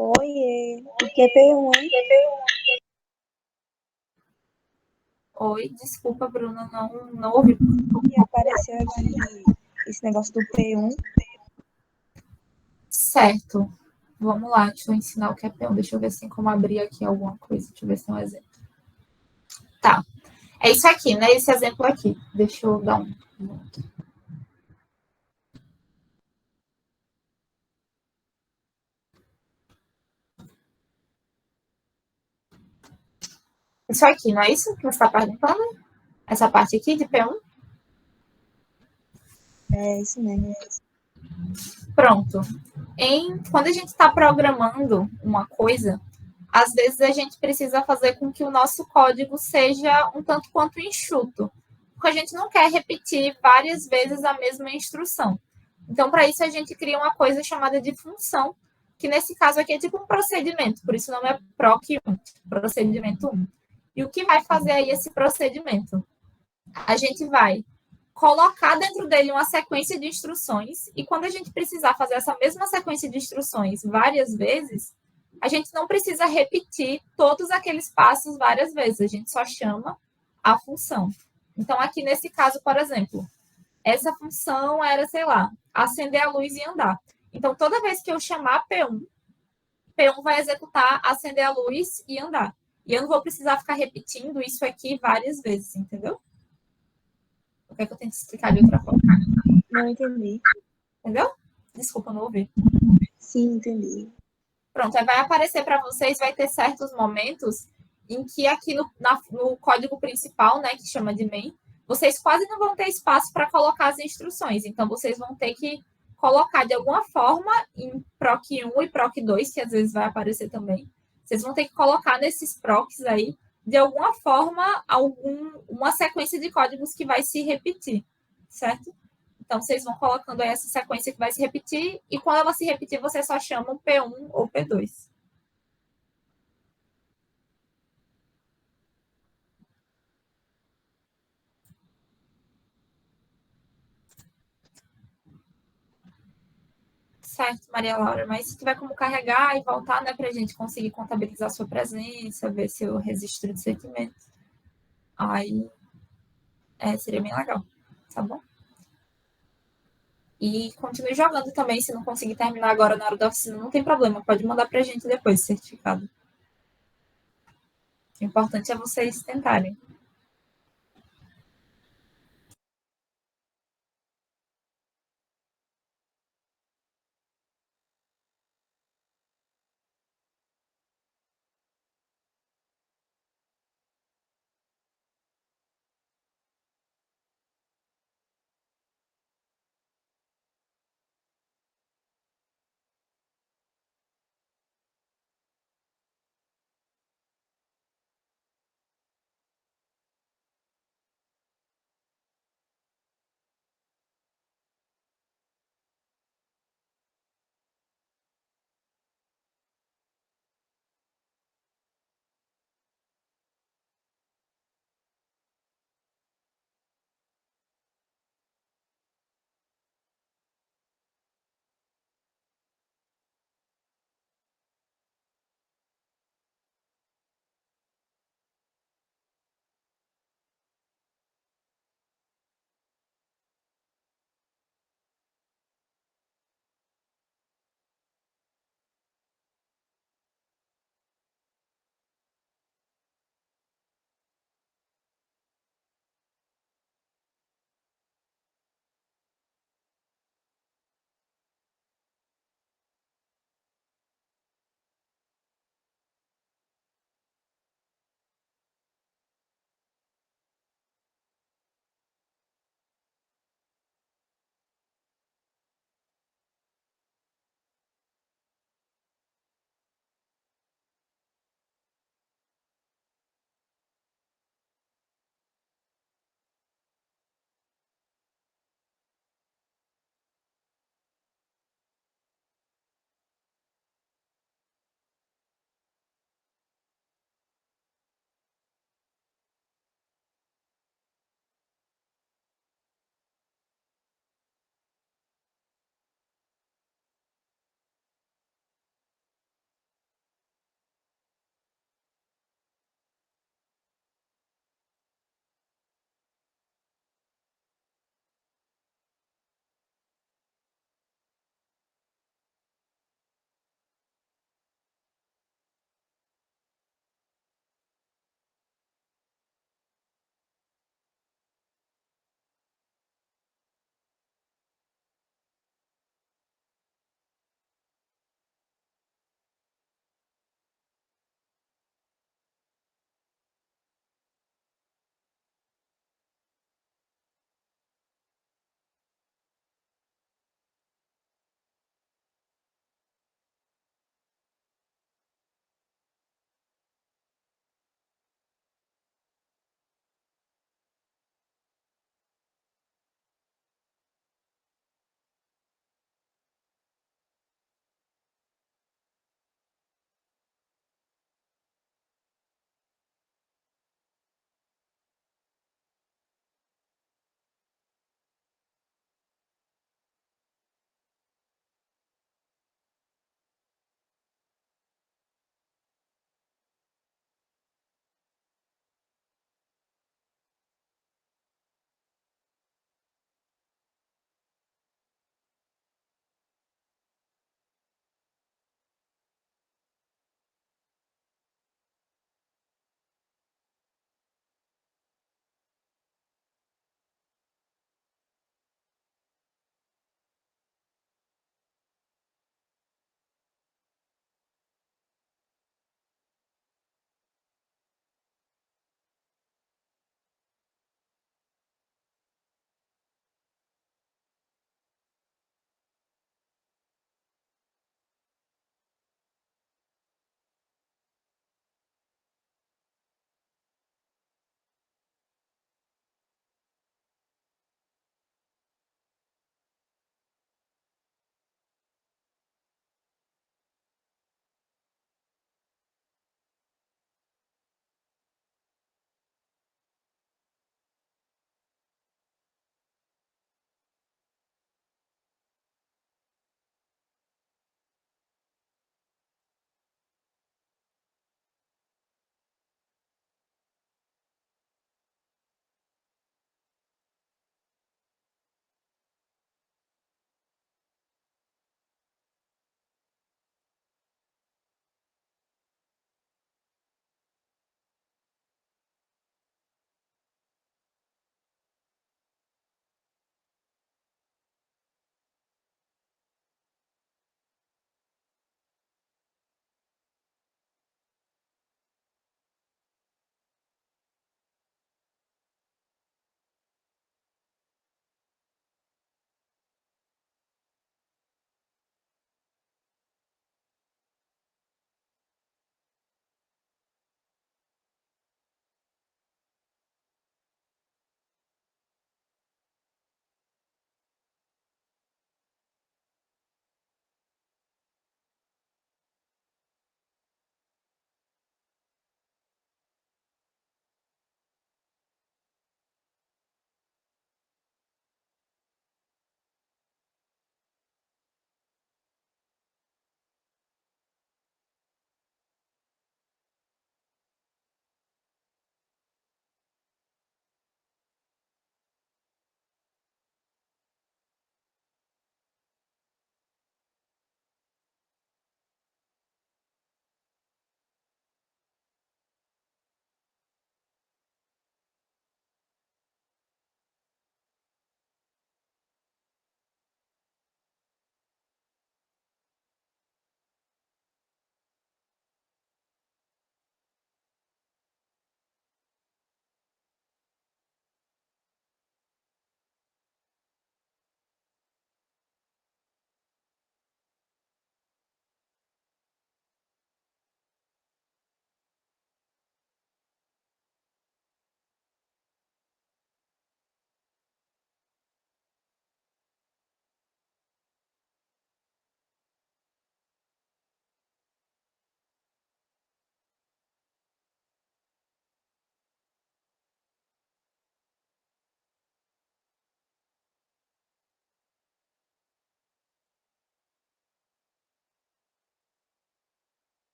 Speaker 7: Oiê, o QP1, hein?
Speaker 1: Oi, desculpa, Bruna, não ouvi.
Speaker 7: E apareceu aqui esse negócio do P1.
Speaker 1: Certo. Vamos lá, deixa eu ensinar o que é peão. Deixa eu ver assim como abrir aqui alguma coisa. Deixa eu ver se tem um exemplo. Tá. É isso aqui, né? Esse exemplo aqui. Deixa eu dar um. Isso aqui, não é isso que você está perguntando? Essa parte aqui de P1?
Speaker 7: É isso mesmo.
Speaker 1: Pronto. Quando a gente está programando uma coisa, às vezes a gente precisa fazer com que o nosso código seja um tanto quanto enxuto, porque a gente não quer repetir várias vezes a mesma instrução. Então, para isso, a gente cria uma coisa chamada de função, que nesse caso aqui é tipo um procedimento, por isso o nome é PROC1, procedimento 1. E o que vai fazer aí esse procedimento? A gente vai colocar dentro dele uma sequência de instruções, e quando a gente precisar fazer essa mesma sequência de instruções várias vezes, a gente não precisa repetir todos aqueles passos várias vezes, a gente só chama a função. Então, aqui nesse caso, por exemplo, essa função era, sei lá, acender a luz e andar. Então, toda vez que eu chamar P1, P1 vai executar acender a luz e andar. E eu não vou precisar ficar repetindo isso aqui várias vezes, entendeu? O que é que eu tenho que explicar de outra forma?
Speaker 7: Não entendi.
Speaker 1: Entendeu? Desculpa, não ouvi.
Speaker 7: Sim, entendi.
Speaker 1: Pronto, aí vai aparecer para vocês, vai ter certos momentos em que aqui no código principal, né, que chama de main, vocês quase não vão ter espaço para colocar as instruções. Então, vocês vão ter que colocar de alguma forma em proc 1 e proc 2, que às vezes vai aparecer também. Vocês vão ter que colocar nesses procs aí, de alguma forma, uma sequência de códigos que vai se repetir, certo? Então, vocês vão colocando aí essa sequência que vai se repetir, e quando ela se repetir, você só chama o P1 ou P2. Certo, Maria Laura, mas se tiver como carregar e voltar, né, para a gente conseguir contabilizar a sua presença, ver seu registro de sentimentos, aí seria bem legal, tá bom? E continue jogando também, se não conseguir terminar agora na hora da oficina, não tem problema, pode mandar para a gente depois o certificado. O importante é vocês tentarem.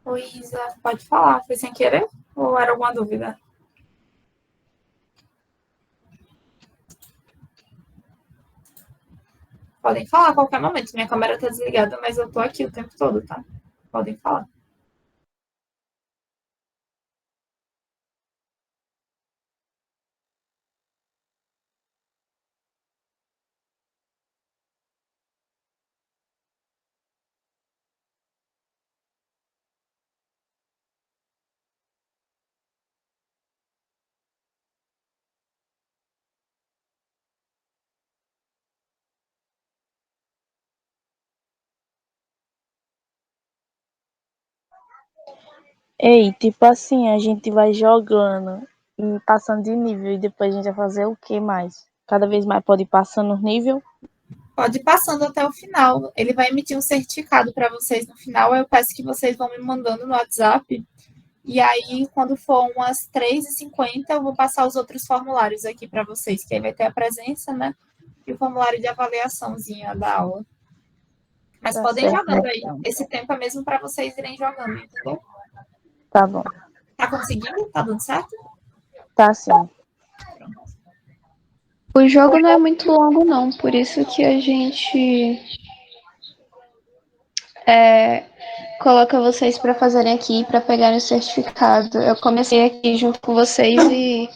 Speaker 1: Oi, Isa, pode falar. Foi sem querer ou era alguma dúvida? Podem falar a qualquer momento. Minha câmera tá desligada, mas eu tô aqui o tempo todo, tá? Podem falar.
Speaker 6: Ei, tipo assim, a gente vai jogando e passando de nível e depois a gente vai fazer o que mais? Cada vez mais pode ir passando os nível?
Speaker 1: Pode ir passando até o final. Ele vai emitir um certificado para vocês no final. Eu peço que vocês vão me mandando no WhatsApp. E aí, quando for umas 3h50, eu vou passar os outros formulários aqui para vocês, que aí vai ter a presença, né? E o formulário de avaliaçãozinha da aula. Mas
Speaker 6: Tá
Speaker 1: podem ir
Speaker 6: certo,
Speaker 1: jogando aí.
Speaker 6: então.
Speaker 1: Esse tempo é mesmo para vocês irem jogando, entendeu?
Speaker 6: Tá bom.
Speaker 1: Tá conseguindo? Tá dando certo?
Speaker 6: Tá sim.
Speaker 3: O jogo não é muito longo, não, por isso que a gente coloca vocês para fazerem aqui, para pegarem o certificado. Eu comecei aqui junto com vocês e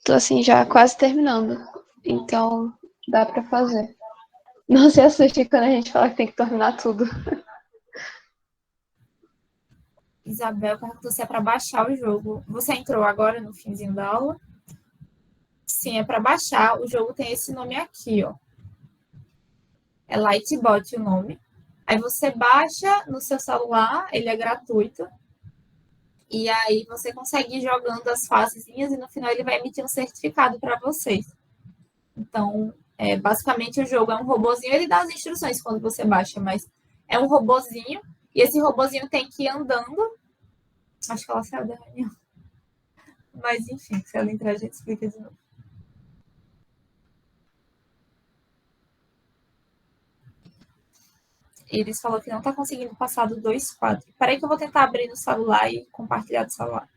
Speaker 3: tô assim já quase terminando. Então dá para fazer. Não se assuste quando a gente fala que tem que terminar tudo.
Speaker 1: Isabel perguntou se é para baixar o jogo. Você entrou agora no finzinho da aula? Sim, é para baixar. O jogo tem esse nome aqui, ó. É Lightbot o nome. Aí você baixa no seu celular, ele é gratuito. E aí você consegue ir jogando as fasezinhas e no final ele vai emitir um certificado para vocês. Então, basicamente o jogo é um robozinho, ele dá as instruções quando você baixa, mas é um robozinho e esse robozinho tem que ir andando. Acho que ela saiu da reunião. Mas enfim, se ela entrar, a gente explica de novo. Eles falou que não está conseguindo passar do 2.4. Peraí que eu vou tentar abrir no celular e compartilhar do celular.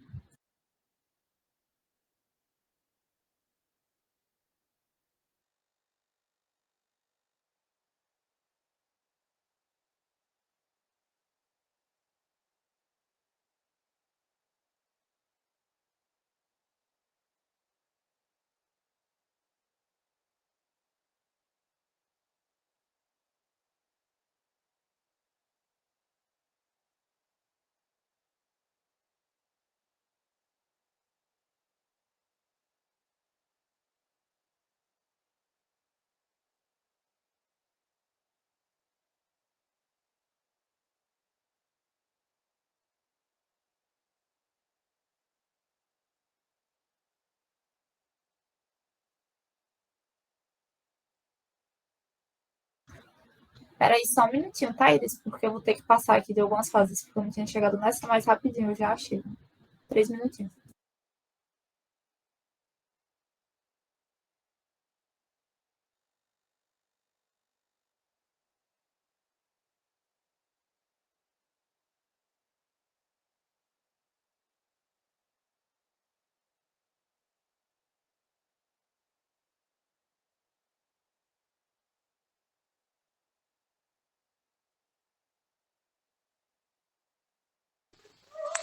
Speaker 1: Peraí, só um minutinho, tá, Iris? Porque eu vou ter que passar aqui de algumas fases, porque eu não tinha chegado nessa mais rapidinho, eu já achei. 3 minutinhos.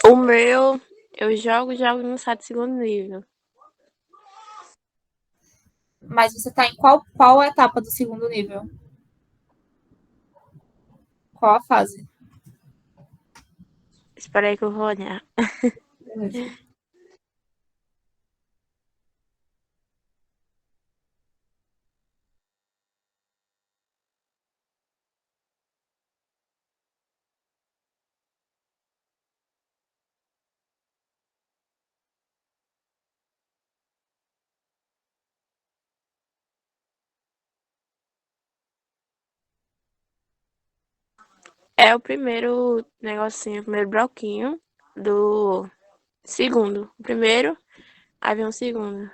Speaker 4: O meu, eu jogo no site segundo nível.
Speaker 1: Mas você tá em qual etapa do segundo nível? Qual a fase?
Speaker 4: Espera aí que eu vou olhar.
Speaker 1: Beleza.
Speaker 4: É o primeiro negocinho, o primeiro bloquinho do segundo. O primeiro, aí vem o segundo.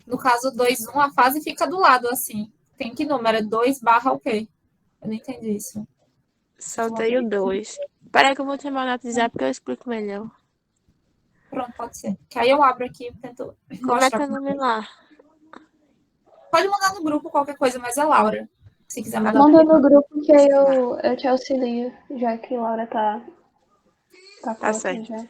Speaker 1: No caso 2.1, a fase fica do lado, assim. Tem que número? É 2 barra o quê? Eu não entendi isso.
Speaker 4: Soltei o 2. Peraí que eu vou te chamar no WhatsApp porque eu explico melhor.
Speaker 1: Pronto, pode ser. Que aí eu abro aqui e tento
Speaker 4: Como é que
Speaker 1: mostrar.
Speaker 4: é o nome lá?
Speaker 1: Pode mandar no grupo qualquer coisa, mas é Laura. Se quiser mandar no
Speaker 3: Manda
Speaker 1: grupo.
Speaker 3: no grupo que aí eu te auxilio, já que Laura tá
Speaker 4: Tá
Speaker 3: colocando
Speaker 4: certo.
Speaker 3: já.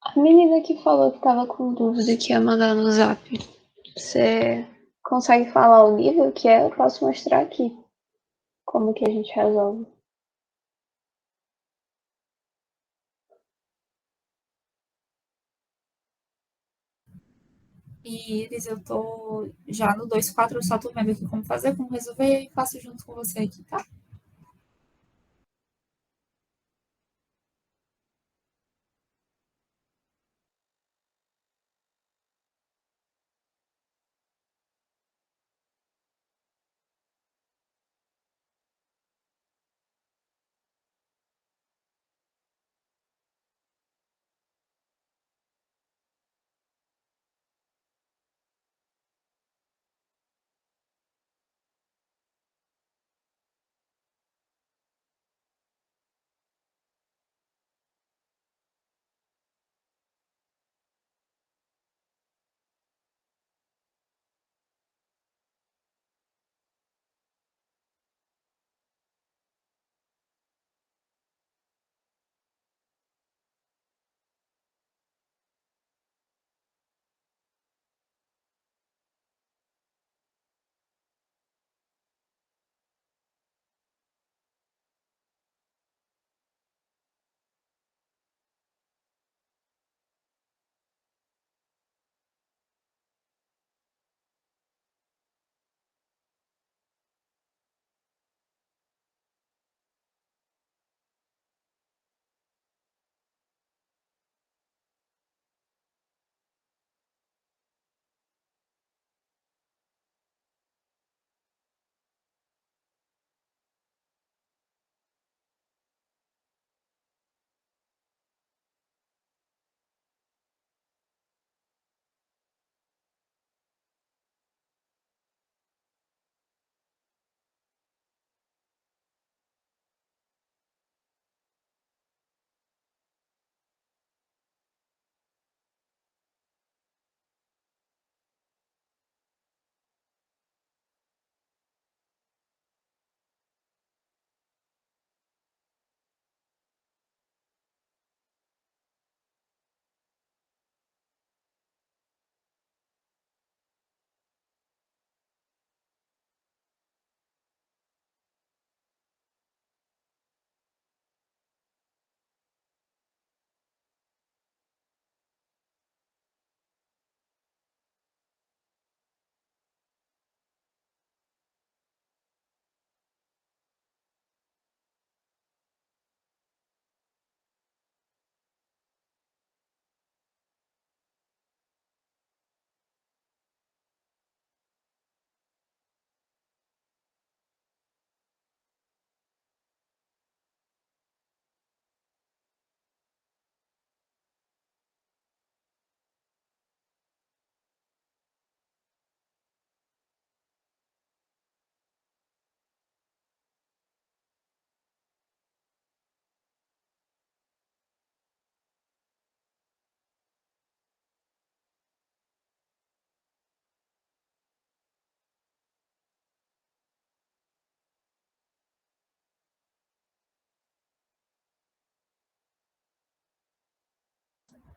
Speaker 3: A menina que falou que tava com dúvida que ia mandar no zap. Você consegue falar o nível que é? Eu posso mostrar aqui como que a gente resolve.
Speaker 1: E Iris, eu tô já no 2.4, eu só tô vendo aqui como fazer, como resolver e faço junto com você aqui, tá?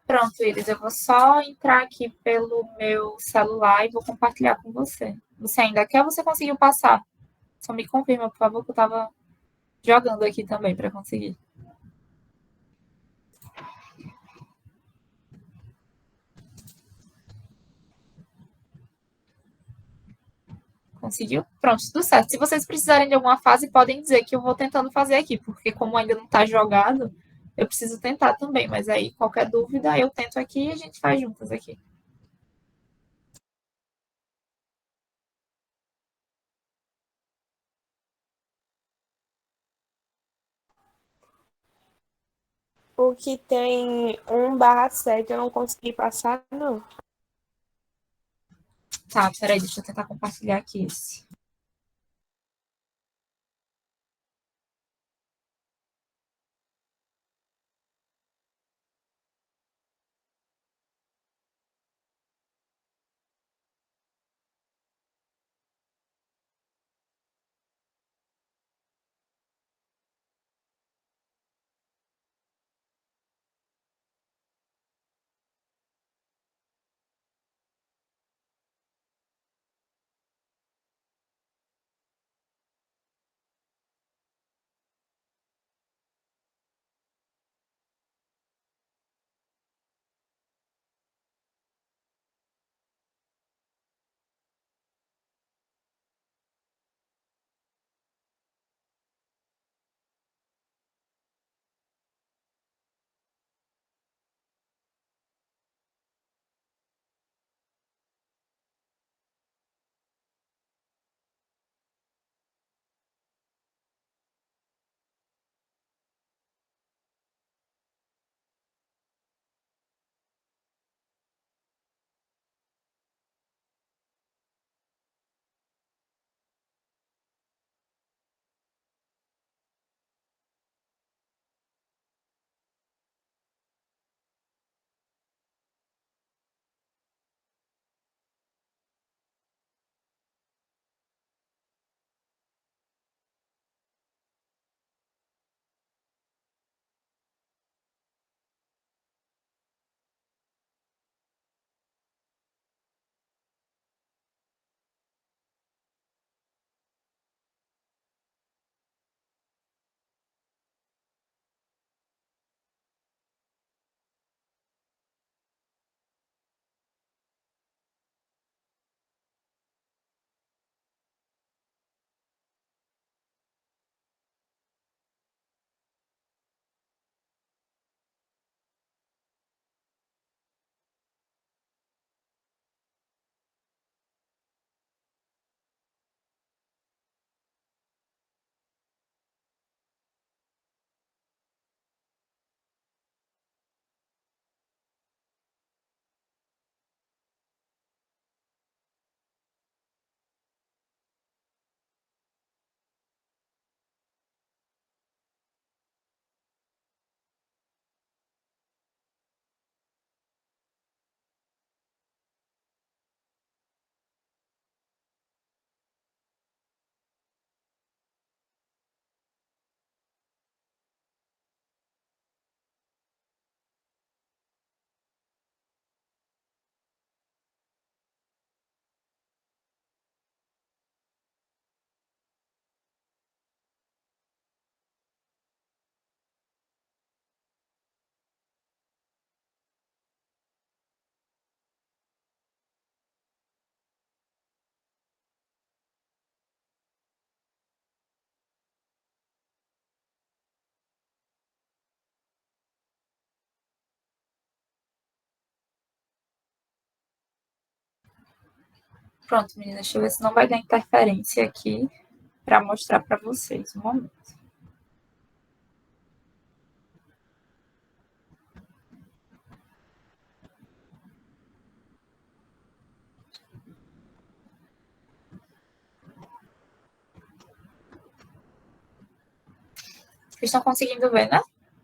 Speaker 1: Pronto, Iris, eu vou só entrar aqui pelo meu celular e vou compartilhar com você. Você ainda quer ou você conseguiu passar? Só me confirma, por favor, que eu estava jogando aqui também para conseguir. Conseguiu? Pronto, tudo certo. Se vocês precisarem de alguma fase, podem dizer que eu vou tentando fazer aqui, porque como ainda não está jogado, eu preciso tentar também. Mas aí, qualquer dúvida, eu tento aqui e a gente faz juntas aqui.
Speaker 4: O que tem 1/7 eu não consegui passar, não.
Speaker 1: Tá, peraí, deixa eu tentar compartilhar aqui esse. Pronto, meninas, deixa eu ver se não vai dar interferência aqui para mostrar para vocês. Um momento. Vocês estão conseguindo ver, né?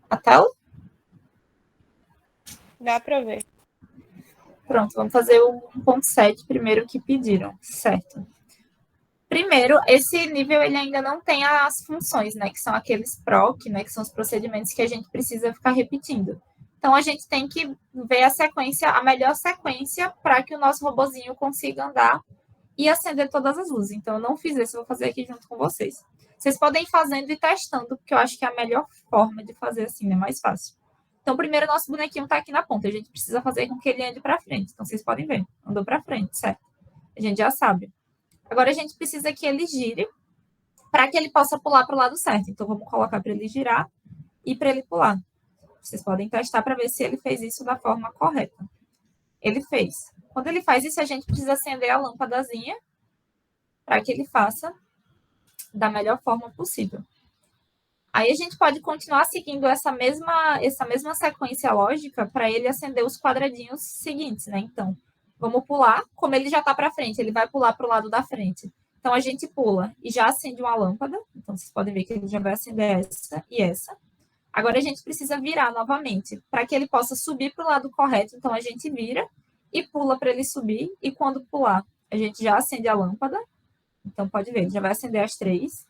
Speaker 1: A tela?
Speaker 4: Dá pra ver.
Speaker 1: Pronto, vamos fazer o 1.7 primeiro que pediram, certo? Primeiro, esse nível ele ainda não tem as funções, né? Que são aqueles PROC, né? Que são os procedimentos que a gente precisa ficar repetindo. Então, a gente tem que ver a melhor sequência para que o nosso robozinho consiga andar e acender todas as luzes. Então, eu não fiz isso, eu vou fazer aqui junto com vocês. Vocês podem ir fazendo e testando, porque eu acho que é a melhor forma de fazer assim, é mais fácil. Então, primeiro, nosso bonequinho está aqui na ponta. A gente precisa fazer com que ele ande para frente. Então, vocês podem ver. Andou para frente, certo? A gente já sabe. Agora, a gente precisa que ele gire para que ele possa pular para o lado certo. Então, vamos colocar para ele girar e para ele pular. Vocês podem testar para ver se ele fez isso da forma correta. Ele fez. Quando ele faz isso, a gente precisa acender a lâmpadazinha para que ele faça da melhor forma possível. Aí a gente pode continuar seguindo essa mesma sequência lógica para ele acender os quadradinhos seguintes, né? Então, vamos pular. Como ele já está para frente, ele vai pular para o lado da frente. Então, a gente pula e já acende uma lâmpada. Então, vocês podem ver que ele já vai acender essa e essa. Agora, a gente precisa virar novamente para que ele possa subir para o lado correto. Então, a gente vira e pula para ele subir. E quando pular, a gente já acende a lâmpada. Então, pode ver, ele já vai acender as 3.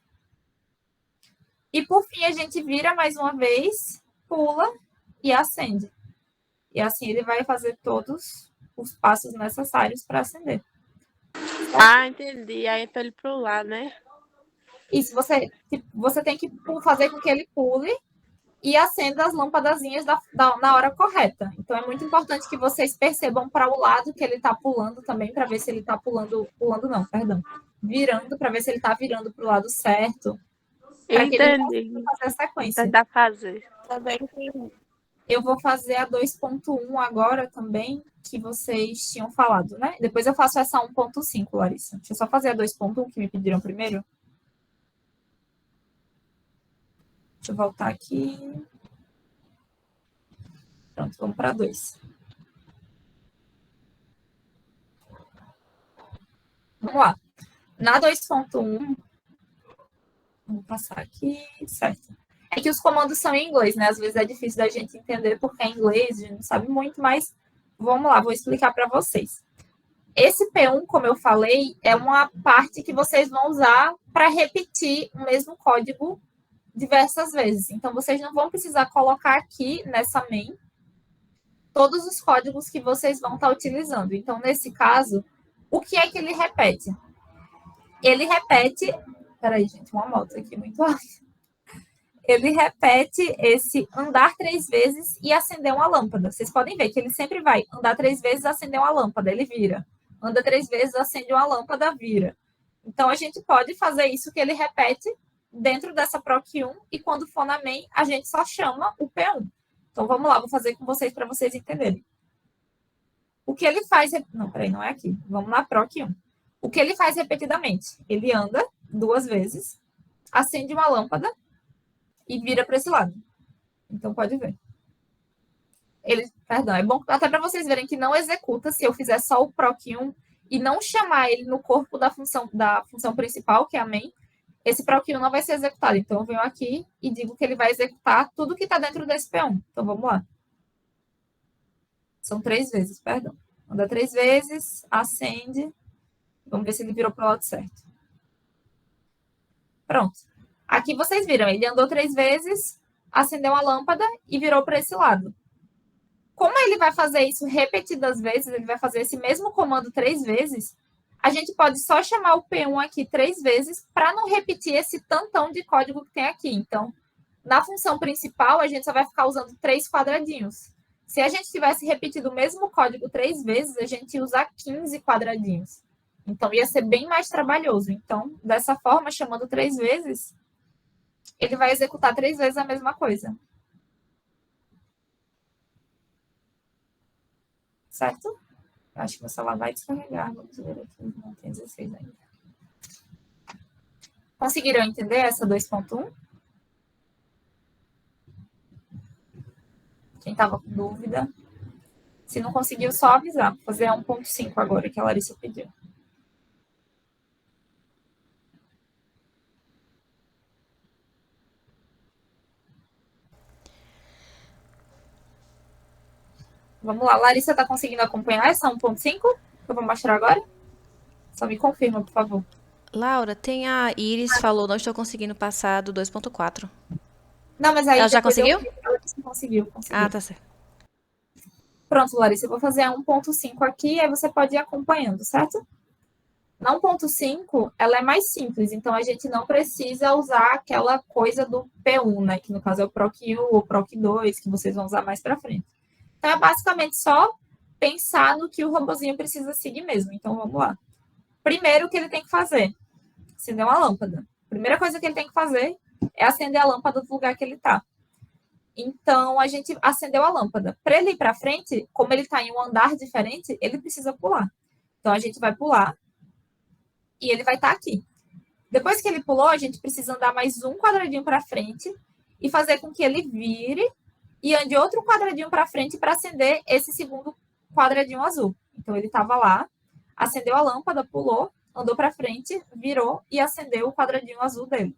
Speaker 1: E, por fim, a gente vira mais uma vez, pula e acende. E assim ele vai fazer todos os passos necessários para acender.
Speaker 4: Ah, entendi. Aí é pra ele pular, né?
Speaker 1: Isso, você tem que fazer com que ele pule e acenda as lâmpadazinhas na hora correta. Então, é muito importante que vocês percebam para o lado que ele está pulando também, para ver se ele está virando, para ver se ele está virando para o lado certo. Para que ele
Speaker 4: Entendi.
Speaker 1: possa fazer a sequência.
Speaker 4: Tentar fazer.
Speaker 3: Também tem.
Speaker 1: Eu vou fazer a 2.1 agora também, que vocês tinham falado, né? Depois eu faço essa 1.5, Larissa. Deixa eu só fazer a 2.1, que me pediram primeiro. Deixa eu voltar aqui. Pronto, vamos para 2. Vamos lá. Na 2.1, vamos passar aqui, certo. É que os comandos são em inglês, né? Às vezes é difícil da gente entender porque é em inglês, a gente não sabe muito, mas vamos lá, vou explicar para vocês. Esse P1, como eu falei, é uma parte que vocês vão usar para repetir o mesmo código diversas vezes. Então, vocês não vão precisar colocar aqui nessa main todos os códigos que vocês vão estar utilizando. Então, nesse caso, o que é que ele repete? Ele repete... Peraí, gente, uma moto aqui muito alta. Ele repete esse andar 3 vezes e acender uma lâmpada. Vocês podem ver que ele sempre vai andar 3 vezes, acender uma lâmpada, ele vira. Anda 3 vezes, acende uma lâmpada, vira. Então, a gente pode fazer isso que ele repete dentro dessa proc 1 e quando for na main, a gente só chama o P1. Então, vamos lá, vou fazer com vocês para vocês entenderem. O que ele faz... Não, peraí, não é aqui. Vamos na proc 1. O que ele faz repetidamente? Ele anda 2 vezes, acende uma lâmpada e vira para esse lado. Então, pode ver. É bom até para vocês verem que não executa se eu fizer só o proc 1 e não chamar ele no corpo da função principal, que é a main. Esse proc 1 não vai ser executado. Então, eu venho aqui e digo que ele vai executar tudo que está dentro desse P1. Então, vamos lá. São 3 vezes, perdão. Anda 3 vezes, acende. Vamos ver se ele virou para o lado certo. Pronto. Aqui vocês viram, ele andou 3 vezes, acendeu a lâmpada e virou para esse lado. Como ele vai fazer isso repetidas vezes, ele vai fazer esse mesmo comando 3 vezes, a gente pode só chamar o P1 aqui 3 vezes para não repetir esse tantão de código que tem aqui. Então, na função principal, a gente só vai ficar usando 3 quadradinhos. Se a gente tivesse repetido o mesmo código 3 vezes, a gente ia usar 15 quadradinhos. Então, ia ser bem mais trabalhoso. Então, dessa forma, chamando 3 vezes, ele vai executar 3 vezes a mesma coisa. Certo? Acho que meu celular vai descarregar. Vamos ver aqui. Não tem 16 ainda. Conseguiram entender essa 2.1? Quem estava com dúvida? Se não conseguiu, só avisar. Vou fazer a 1.5 agora, que a Larissa pediu. Vamos lá. Larissa está conseguindo acompanhar essa 1.5? Que eu vou mostrar agora? Só me confirma, por favor.
Speaker 2: Laura, tem a Iris falou, não estou conseguindo passar do 2.4.
Speaker 1: Não, mas aí
Speaker 2: Ela já
Speaker 1: depois
Speaker 2: conseguiu?
Speaker 1: Ela conseguiu.
Speaker 2: Ah, tá certo.
Speaker 1: Pronto, Larissa, eu vou fazer a 1.5 aqui, aí você pode ir acompanhando, certo? Na 1.5, ela é mais simples, então a gente não precisa usar aquela coisa do P1, né? Que no caso é o PROC 1 ou PROC 2, que vocês vão usar mais para frente. Então é basicamente só pensar no que o robozinho precisa seguir mesmo. Então vamos lá. Primeiro, o que ele tem que fazer? Acender uma lâmpada. Primeira coisa que ele tem que fazer é acender a lâmpada do lugar que ele está. Então, a gente acendeu a lâmpada. Para ele ir para frente, como ele está em um andar diferente, ele precisa pular. Então, a gente vai pular e ele vai estar aqui. Depois que ele pulou, a gente precisa andar mais um quadradinho para frente e fazer com que ele vire e ande outro quadradinho para frente para acender esse segundo quadradinho azul. Então, ele estava lá, acendeu a lâmpada, pulou, andou para frente, virou e acendeu o quadradinho azul dele.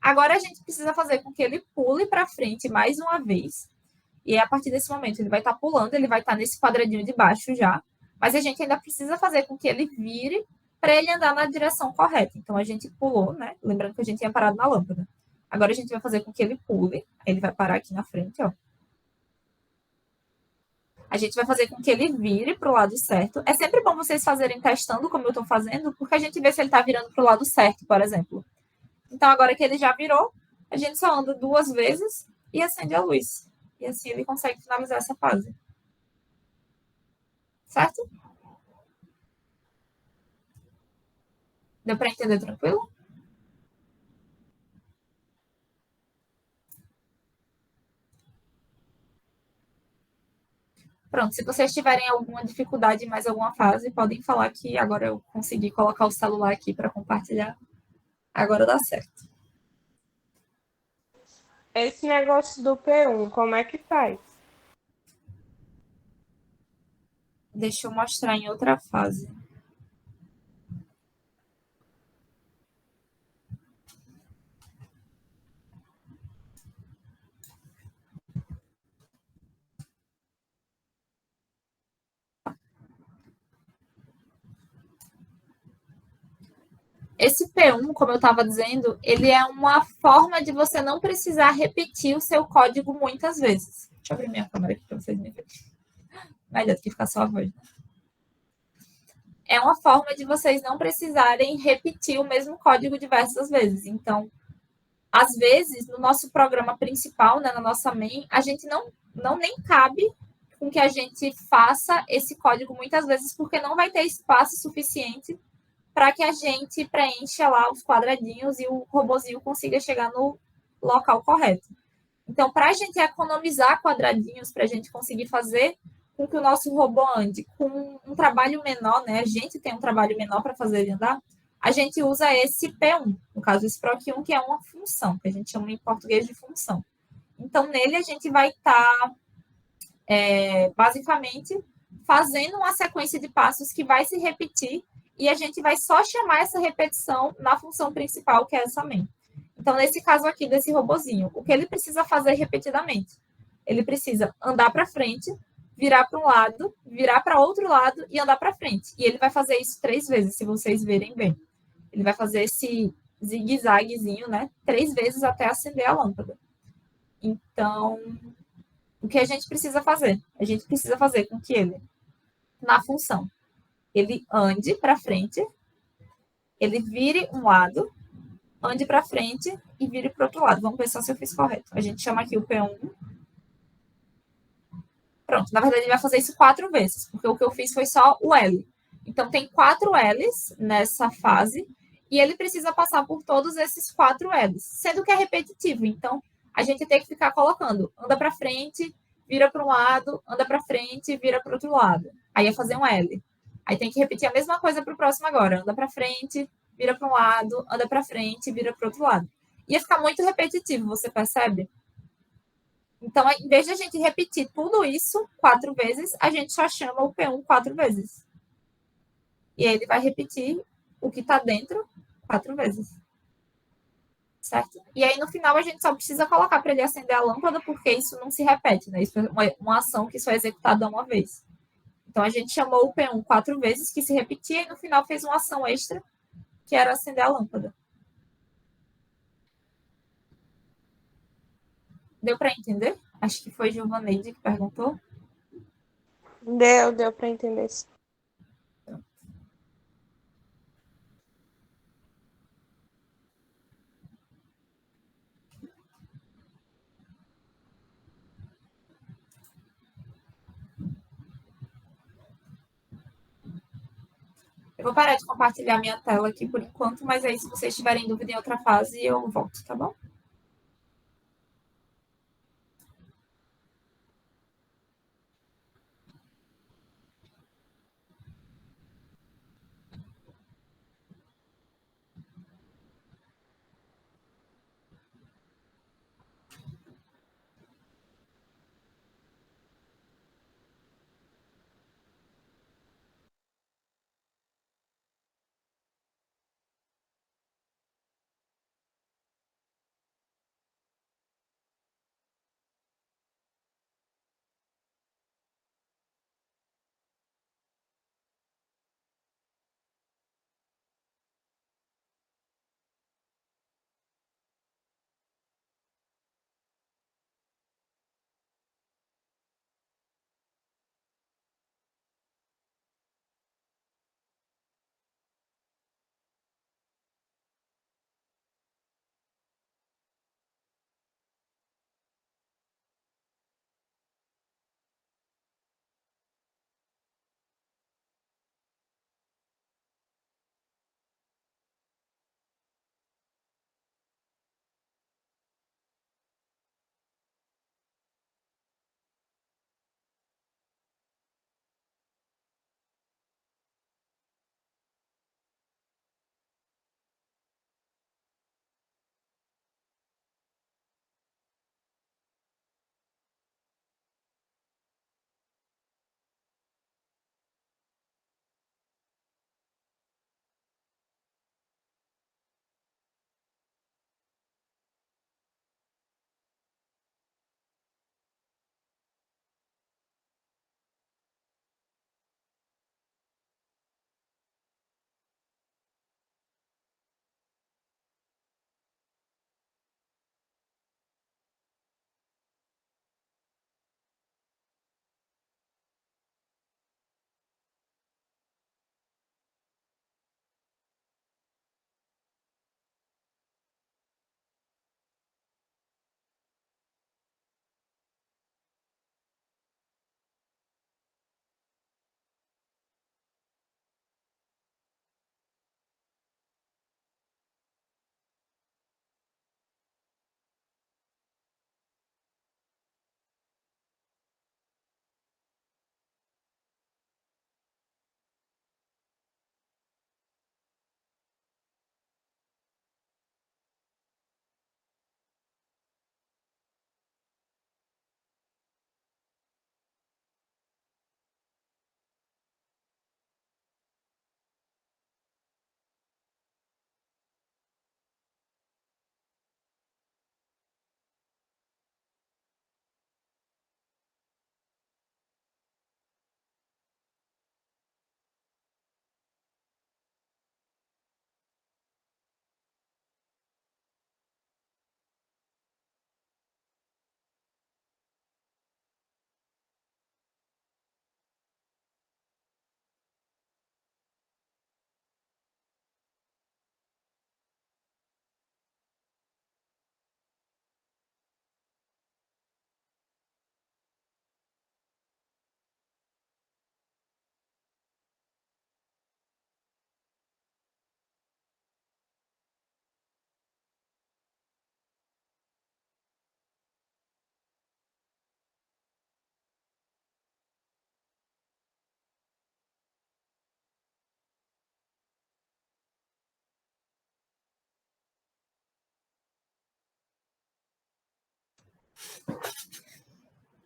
Speaker 1: Agora a gente precisa fazer com que ele pule para frente mais uma vez. E a partir desse momento ele vai estar pulando, ele vai estar nesse quadradinho de baixo já. Mas a gente ainda precisa fazer com que ele vire para ele andar na direção correta. Então a gente pulou, né? Lembrando que a gente tinha parado na lâmpada. Agora a gente vai fazer com que ele pule. Aí ele vai parar aqui na frente, ó. A gente vai fazer com que ele vire para o lado certo. É sempre bom vocês fazerem testando como eu estou fazendo, porque a gente vê se ele está virando para o lado certo, por exemplo. Então, agora que ele já virou, a gente só anda 2 vezes e acende a luz. E assim ele consegue finalizar essa fase. Certo? Deu para entender tranquilo? Pronto, se vocês tiverem alguma dificuldade em mais alguma fase, podem falar que agora eu consegui colocar o celular aqui para compartilhar. Agora dá certo.
Speaker 4: Esse negócio do P1, como é que faz?
Speaker 1: Deixa eu mostrar em outra fase. Esse P1, como eu estava dizendo, ele é uma forma de você não precisar repetir o seu código muitas vezes. Deixa eu abrir minha câmera aqui para vocês me verem. Melhor do que ficar só a voz. É uma forma de vocês não precisarem repetir o mesmo código diversas vezes. Então, às vezes, no nosso programa principal, né, na nossa main, a gente não nem cabe com que a gente faça esse código muitas vezes, porque não vai ter espaço suficiente para que a gente preencha lá os quadradinhos e o robozinho consiga chegar no local correto. Então, para a gente economizar quadradinhos, para a gente conseguir fazer com que o nosso robô ande com um trabalho menor, né? A gente tem um trabalho menor para fazer ele andar, a gente usa esse P1, no caso esse PROC1, que é uma função, que a gente chama em português de função. Então, nele a gente vai estar, basicamente, fazendo uma sequência de passos que vai se repetir e a gente vai só chamar essa repetição na função principal, que é essa main. Então, nesse caso aqui desse robozinho, o que ele precisa fazer repetidamente? Ele precisa andar para frente, virar para um lado, virar para outro lado e andar para frente. E ele vai fazer isso 3 vezes, se vocês verem bem. Ele vai fazer esse zigue-zaguezinho, né? 3 vezes até acender a lâmpada. Então, o que a gente precisa fazer? A gente precisa fazer com que ele, na função, ele ande para frente, ele vire um lado, ande para frente e vire para o outro lado. Vamos pensar se eu fiz correto. A gente chama aqui o P1. Pronto, na verdade ele vai fazer isso 4 vezes, porque o que eu fiz foi só o L. Então tem 4 L's nessa fase e ele precisa passar por todos esses 4 L's, sendo que é repetitivo. Então a gente tem que ficar colocando, anda para frente, vira para um lado, anda para frente, vira para o outro lado. Aí é fazer um L. Aí tem que repetir a mesma coisa para o próximo agora, anda para frente, vira para um lado, anda para frente, vira para o outro lado. Ia ficar muito repetitivo, você percebe? Então, em vez de a gente repetir tudo isso 4 vezes, a gente só chama o P1 4 vezes. E aí ele vai repetir o que está dentro 4 vezes. Certo? E aí, no final, a gente só precisa colocar para ele acender a lâmpada, porque isso não se repete, né? Isso é uma ação que só é executada uma vez. Então, a gente chamou o P1 4 vezes, que se repetia, e no final fez uma ação extra, que era acender a lâmpada. Deu para entender? Acho que foi Giovaneide que perguntou.
Speaker 4: Deu pra entender.
Speaker 1: Eu vou parar de compartilhar minha tela aqui por enquanto, mas aí se vocês tiverem dúvida em outra fase, eu volto, tá bom?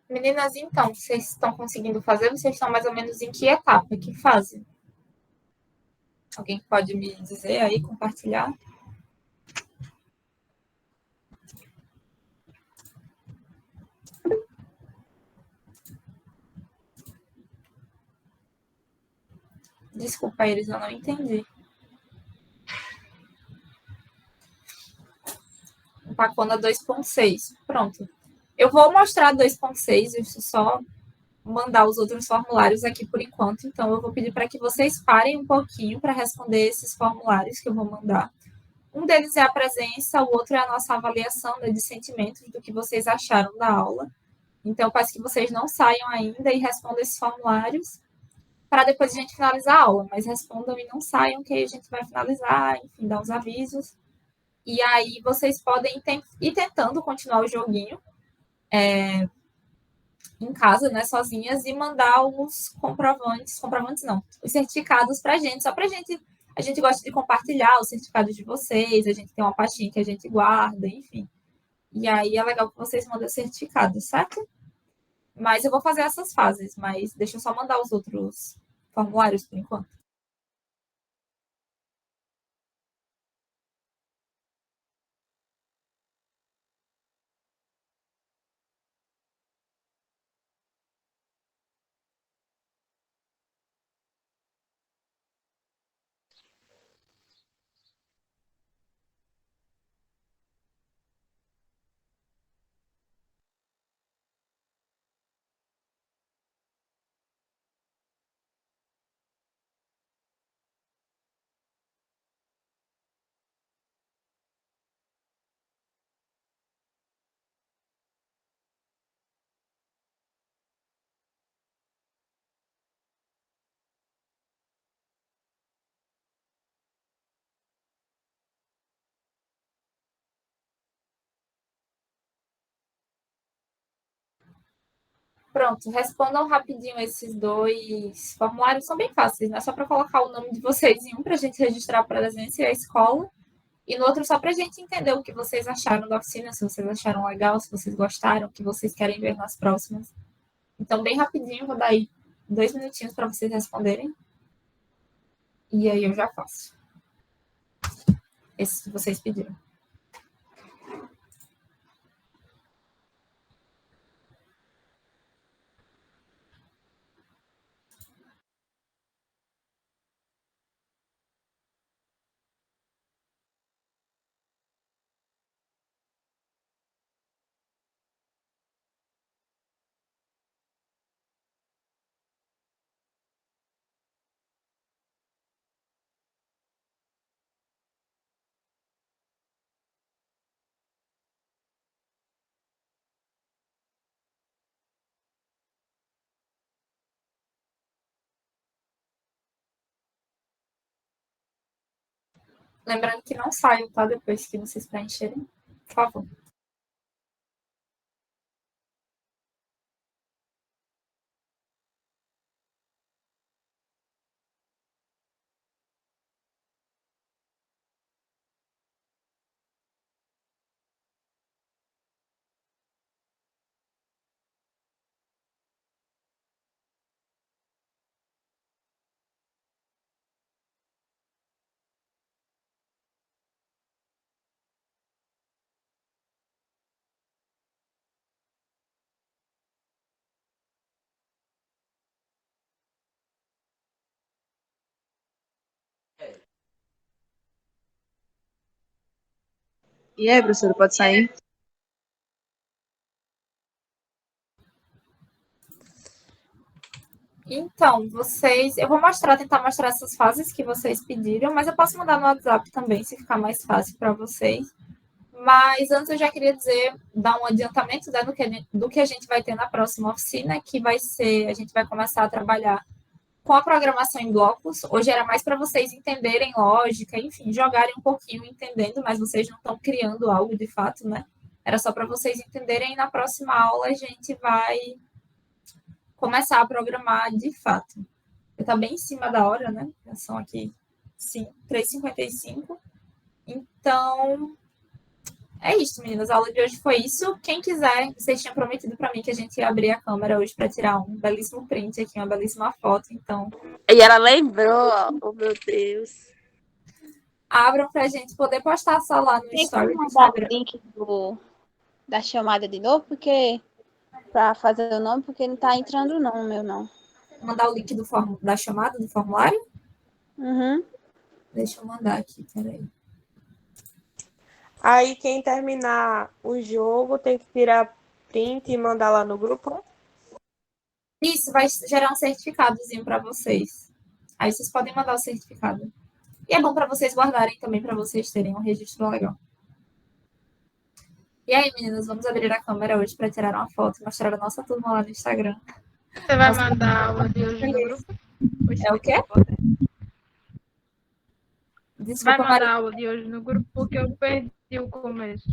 Speaker 1: Meninas, então, vocês estão conseguindo fazer? Vocês estão mais ou menos em que etapa, que fase? Alguém pode me dizer aí, compartilhar? Desculpa, eles eu não entendi. Empacona 2.6. Pronto. Eu vou mostrar 2.6, isso só mandar os outros formulários aqui por enquanto, então eu vou pedir para que vocês parem um pouquinho para responder esses formulários que eu vou mandar. Um deles é a presença, o outro é a nossa avaliação, né, de sentimentos do que vocês acharam da aula. Então, eu peço que vocês não saiam ainda e respondam esses formulários para depois a gente finalizar a aula, mas respondam e não saiam, que aí a gente vai finalizar, enfim, dar os avisos. E aí vocês podem ir tentando continuar o joguinho em casa, né, sozinhas, e mandar os comprovantes não, os certificados para a gente, só para a gente gosta de compartilhar os certificados de vocês, a gente tem uma pastinha que a gente guarda, enfim. E aí é legal que vocês mandem os certificados, certo? Mas eu vou fazer essas fases, mas deixa eu só mandar os outros formulários por enquanto. Pronto, respondam rapidinho esses dois formulários, são bem fáceis, né? Só para colocar o nome de vocês em um para a gente registrar a presença e a escola, e no outro só para a gente entender o que vocês acharam da oficina, se vocês acharam legal, se vocês gostaram, o que vocês querem ver nas próximas. Então, bem rapidinho, vou dar aí 2 minutinhos para vocês responderem. E aí eu já faço. Esses que vocês pediram. Lembrando que não saiam, tá? Depois que vocês preencherem, por favor.
Speaker 7: E aí, professora, pode sair?
Speaker 1: Então, eu vou tentar mostrar essas fases que vocês pediram, mas eu posso mandar no WhatsApp também, se ficar mais fácil para vocês. Mas antes eu já queria dar um adiantamento, né, do que a gente vai ter na próxima oficina, que vai ser, a gente vai começar a trabalhar com a programação em blocos. Hoje era mais para vocês entenderem lógica, enfim, jogarem um pouquinho entendendo, mas vocês não estão criando algo de fato, né? Era só para vocês entenderem, e na próxima aula a gente vai começar a programar de fato. Está bem em cima da hora, né? Já são aqui 3h55. Então, é isso, meninas. A aula de hoje foi isso. Quem quiser, vocês tinham prometido para mim que a gente ia abrir a câmera hoje para tirar um belíssimo print aqui, uma belíssima foto. Então,
Speaker 4: E ela lembrou, oh meu Deus.
Speaker 1: abram para a gente poder postar só lá no
Speaker 8: Tem
Speaker 1: story
Speaker 8: como
Speaker 1: do
Speaker 8: mandar o
Speaker 1: Instagram.
Speaker 8: link da chamada de novo, porque para fazer o nome, porque não tá entrando não, o meu não.
Speaker 1: Mandar o link da chamada, do formulário?
Speaker 8: Uhum.
Speaker 1: Deixa eu mandar aqui, peraí.
Speaker 4: Aí quem terminar o jogo tem que tirar print e mandar lá no grupo.
Speaker 1: Isso vai gerar um certificadozinho para vocês. Aí vocês podem mandar o certificado. E é bom para vocês guardarem também, para vocês terem um registro legal. E aí, meninas, vamos abrir a câmera hoje para tirar uma foto e mostrar a nossa turma lá no Instagram.
Speaker 5: Você vai
Speaker 1: Nossa,
Speaker 5: mandar a aula de hoje no grupo?
Speaker 1: É o quê?
Speaker 5: Vai
Speaker 1: Desculpa,
Speaker 5: mandar
Speaker 1: Maria.
Speaker 5: a aula de hoje no grupo porque eu perdi o começo.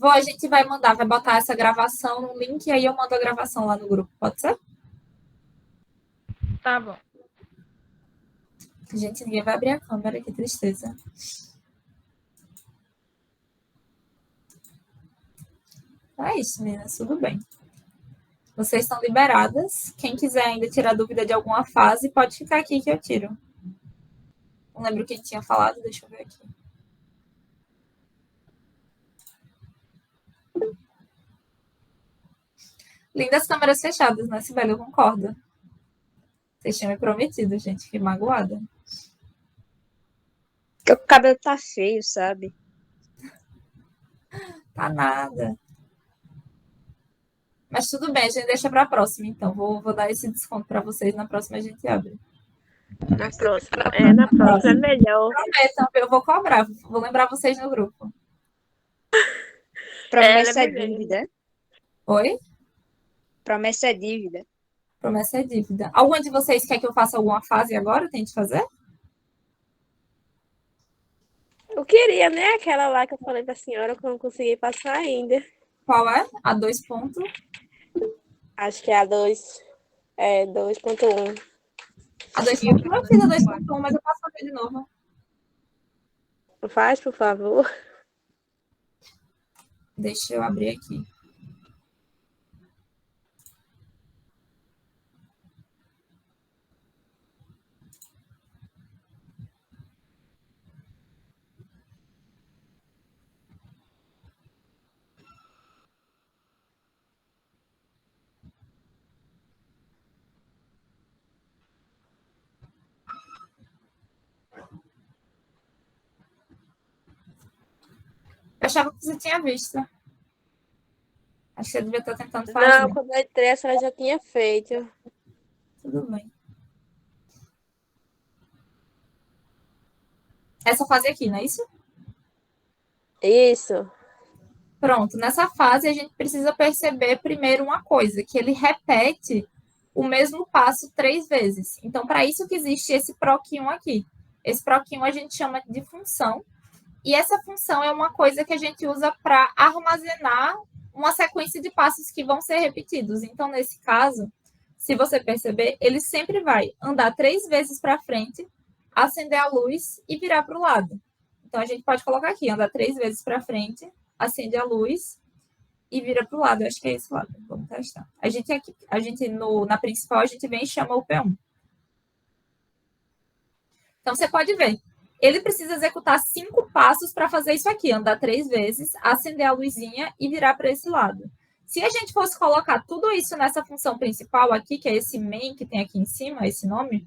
Speaker 1: A gente vai mandar, vai botar essa gravação no link e aí eu mando a gravação lá no grupo, pode ser?
Speaker 5: Tá bom.
Speaker 1: Gente, ninguém vai abrir a câmera, que tristeza. É isso, meninas, tudo bem. Vocês estão liberadas. Quem quiser ainda tirar dúvida de alguma fase, pode ficar aqui que eu tiro. Não lembro quem tinha falado, deixa eu ver aqui. Lindas câmeras fechadas, né, Sibeli? Eu concordo. Vocês tinham me prometido, gente. Fiquei magoada.
Speaker 7: Porque o cabelo tá feio, sabe?
Speaker 1: Tá nada. Mas tudo bem, a gente deixa para a próxima, então. Vou dar esse desconto para vocês. Na próxima a gente abre.
Speaker 4: Na próxima. Na próxima é melhor.
Speaker 1: Prometam, eu vou cobrar. Vou lembrar vocês no grupo.
Speaker 7: Promessa é
Speaker 4: beleza.
Speaker 7: dívida.
Speaker 1: Oi?
Speaker 7: Promessa é dívida.
Speaker 1: Promessa é dívida. Algum de vocês quer que eu faça alguma fase agora? Tente fazer?
Speaker 4: Eu queria, né? Aquela lá que eu falei pra senhora que eu não consegui passar ainda.
Speaker 1: Qual é? A 2 pontos.
Speaker 4: Acho que é a 2.1.
Speaker 1: A 2 pontos. Eu fiz a 2.1, mas eu posso fazer de novo.
Speaker 4: Faz, por favor.
Speaker 1: Deixa eu abrir aqui. Eu achava que você tinha visto. Acho que você devia estar tentando fazer.
Speaker 4: Não, quando eu entrei, a senhora já tinha feito.
Speaker 1: Tudo bem. Essa fase aqui, não é isso?
Speaker 4: Isso.
Speaker 1: Pronto. Nessa fase, a gente precisa perceber primeiro uma coisa, que ele repete o mesmo passo 3 vezes. Então, para isso que existe esse PROC1 aqui. Esse PROC1 a gente chama de função. E essa função é uma coisa que a gente usa para armazenar uma sequência de passos que vão ser repetidos. Então, nesse caso, se você perceber, ele sempre vai andar 3 vezes para frente, acender a luz e virar para o lado. Então, a gente pode colocar aqui, andar 3 vezes para frente, acende a luz e vira para o lado. Eu acho que é esse lado. Vamos testar. Na principal, a gente vem e chama o P1. Então, você pode ver. Ele precisa executar 5 passos para fazer isso aqui. Andar 3 vezes, acender a luzinha e virar para esse lado. Se a gente fosse colocar tudo isso nessa função principal aqui, que é esse main que tem aqui em cima, esse nome,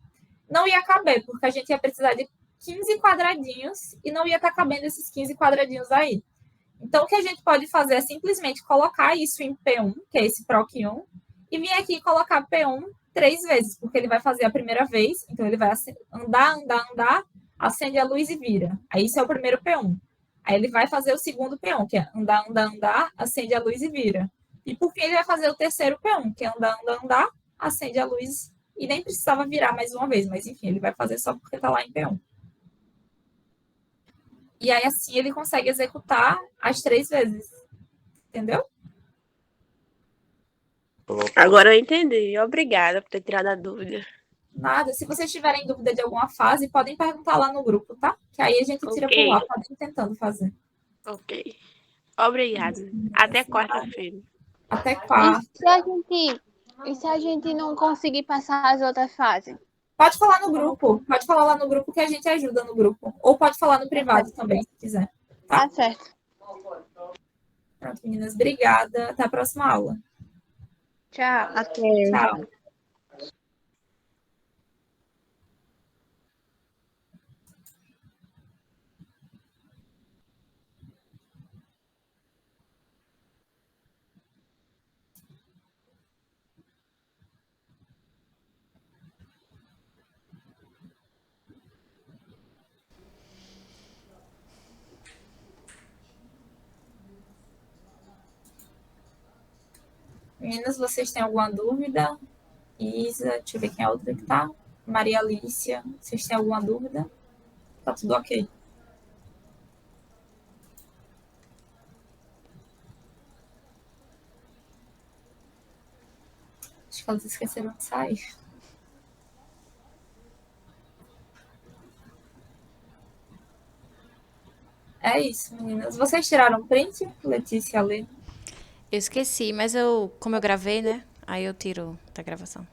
Speaker 1: não ia caber, porque a gente ia precisar de 15 quadradinhos e não ia estar cabendo esses 15 quadradinhos aí. Então, o que a gente pode fazer é simplesmente colocar isso em P1, que é esse PROC1, e vir aqui e colocar P1 3 vezes, porque ele vai fazer a primeira vez, então ele vai andar, acende a luz e vira. Aí isso é o primeiro P1. Aí ele vai fazer o segundo P1, que é andar, acende a luz e vira. E por fim ele vai fazer o terceiro P1, que é andar, acende a luz e nem precisava virar mais uma vez, mas enfim, ele vai fazer só porque está lá em P1. E aí, assim, ele consegue executar as 3 vezes. Entendeu?
Speaker 4: Agora eu entendi. Obrigada por ter tirado a dúvida.
Speaker 1: Nada. Se vocês tiverem dúvida de alguma fase, podem perguntar lá no grupo, tá? Que aí a gente tira por lá. Podem ir tentando fazer.
Speaker 4: Ok. Obrigada. Até quarta-feira.
Speaker 1: Até quarta.
Speaker 8: E se a gente não conseguir passar as outras fases?
Speaker 1: Pode falar no grupo. Pode falar lá no grupo que a gente ajuda no grupo. Ou pode falar no privado também, se quiser.
Speaker 8: Tá certo.
Speaker 1: Pronto, meninas. Obrigada. Até a próxima aula.
Speaker 8: Tchau.
Speaker 7: Até.
Speaker 1: Tchau. Meninas, vocês têm alguma dúvida? Isa, deixa eu ver quem é a outra que tá. Maria Alicia, vocês têm alguma dúvida? Tá tudo ok. Acho que elas esqueceram de sair. É isso, meninas. Vocês tiraram print? Letícia, Lê?
Speaker 2: Eu esqueci, mas como eu gravei, né? Aí eu tiro da gravação.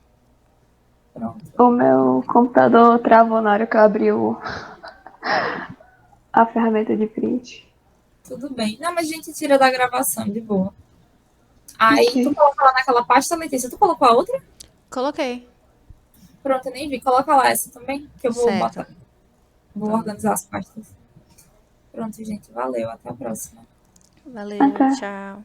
Speaker 1: Pronto.
Speaker 3: O meu computador travou na hora que eu abri a ferramenta de print.
Speaker 1: Tudo bem. Não, mas a gente tira da gravação, de boa. Aí,
Speaker 3: Ok.
Speaker 1: tu colocou lá naquela pasta, Letícia. Tu colocou a outra?
Speaker 2: Coloquei.
Speaker 1: Pronto, eu nem vi. Coloca lá essa também, que eu vou
Speaker 2: Certo.
Speaker 1: botar. Vou
Speaker 2: Tá.
Speaker 1: organizar as pastas. Pronto, gente. Valeu. Até a próxima.
Speaker 2: Valeu,
Speaker 3: Até.
Speaker 2: tchau.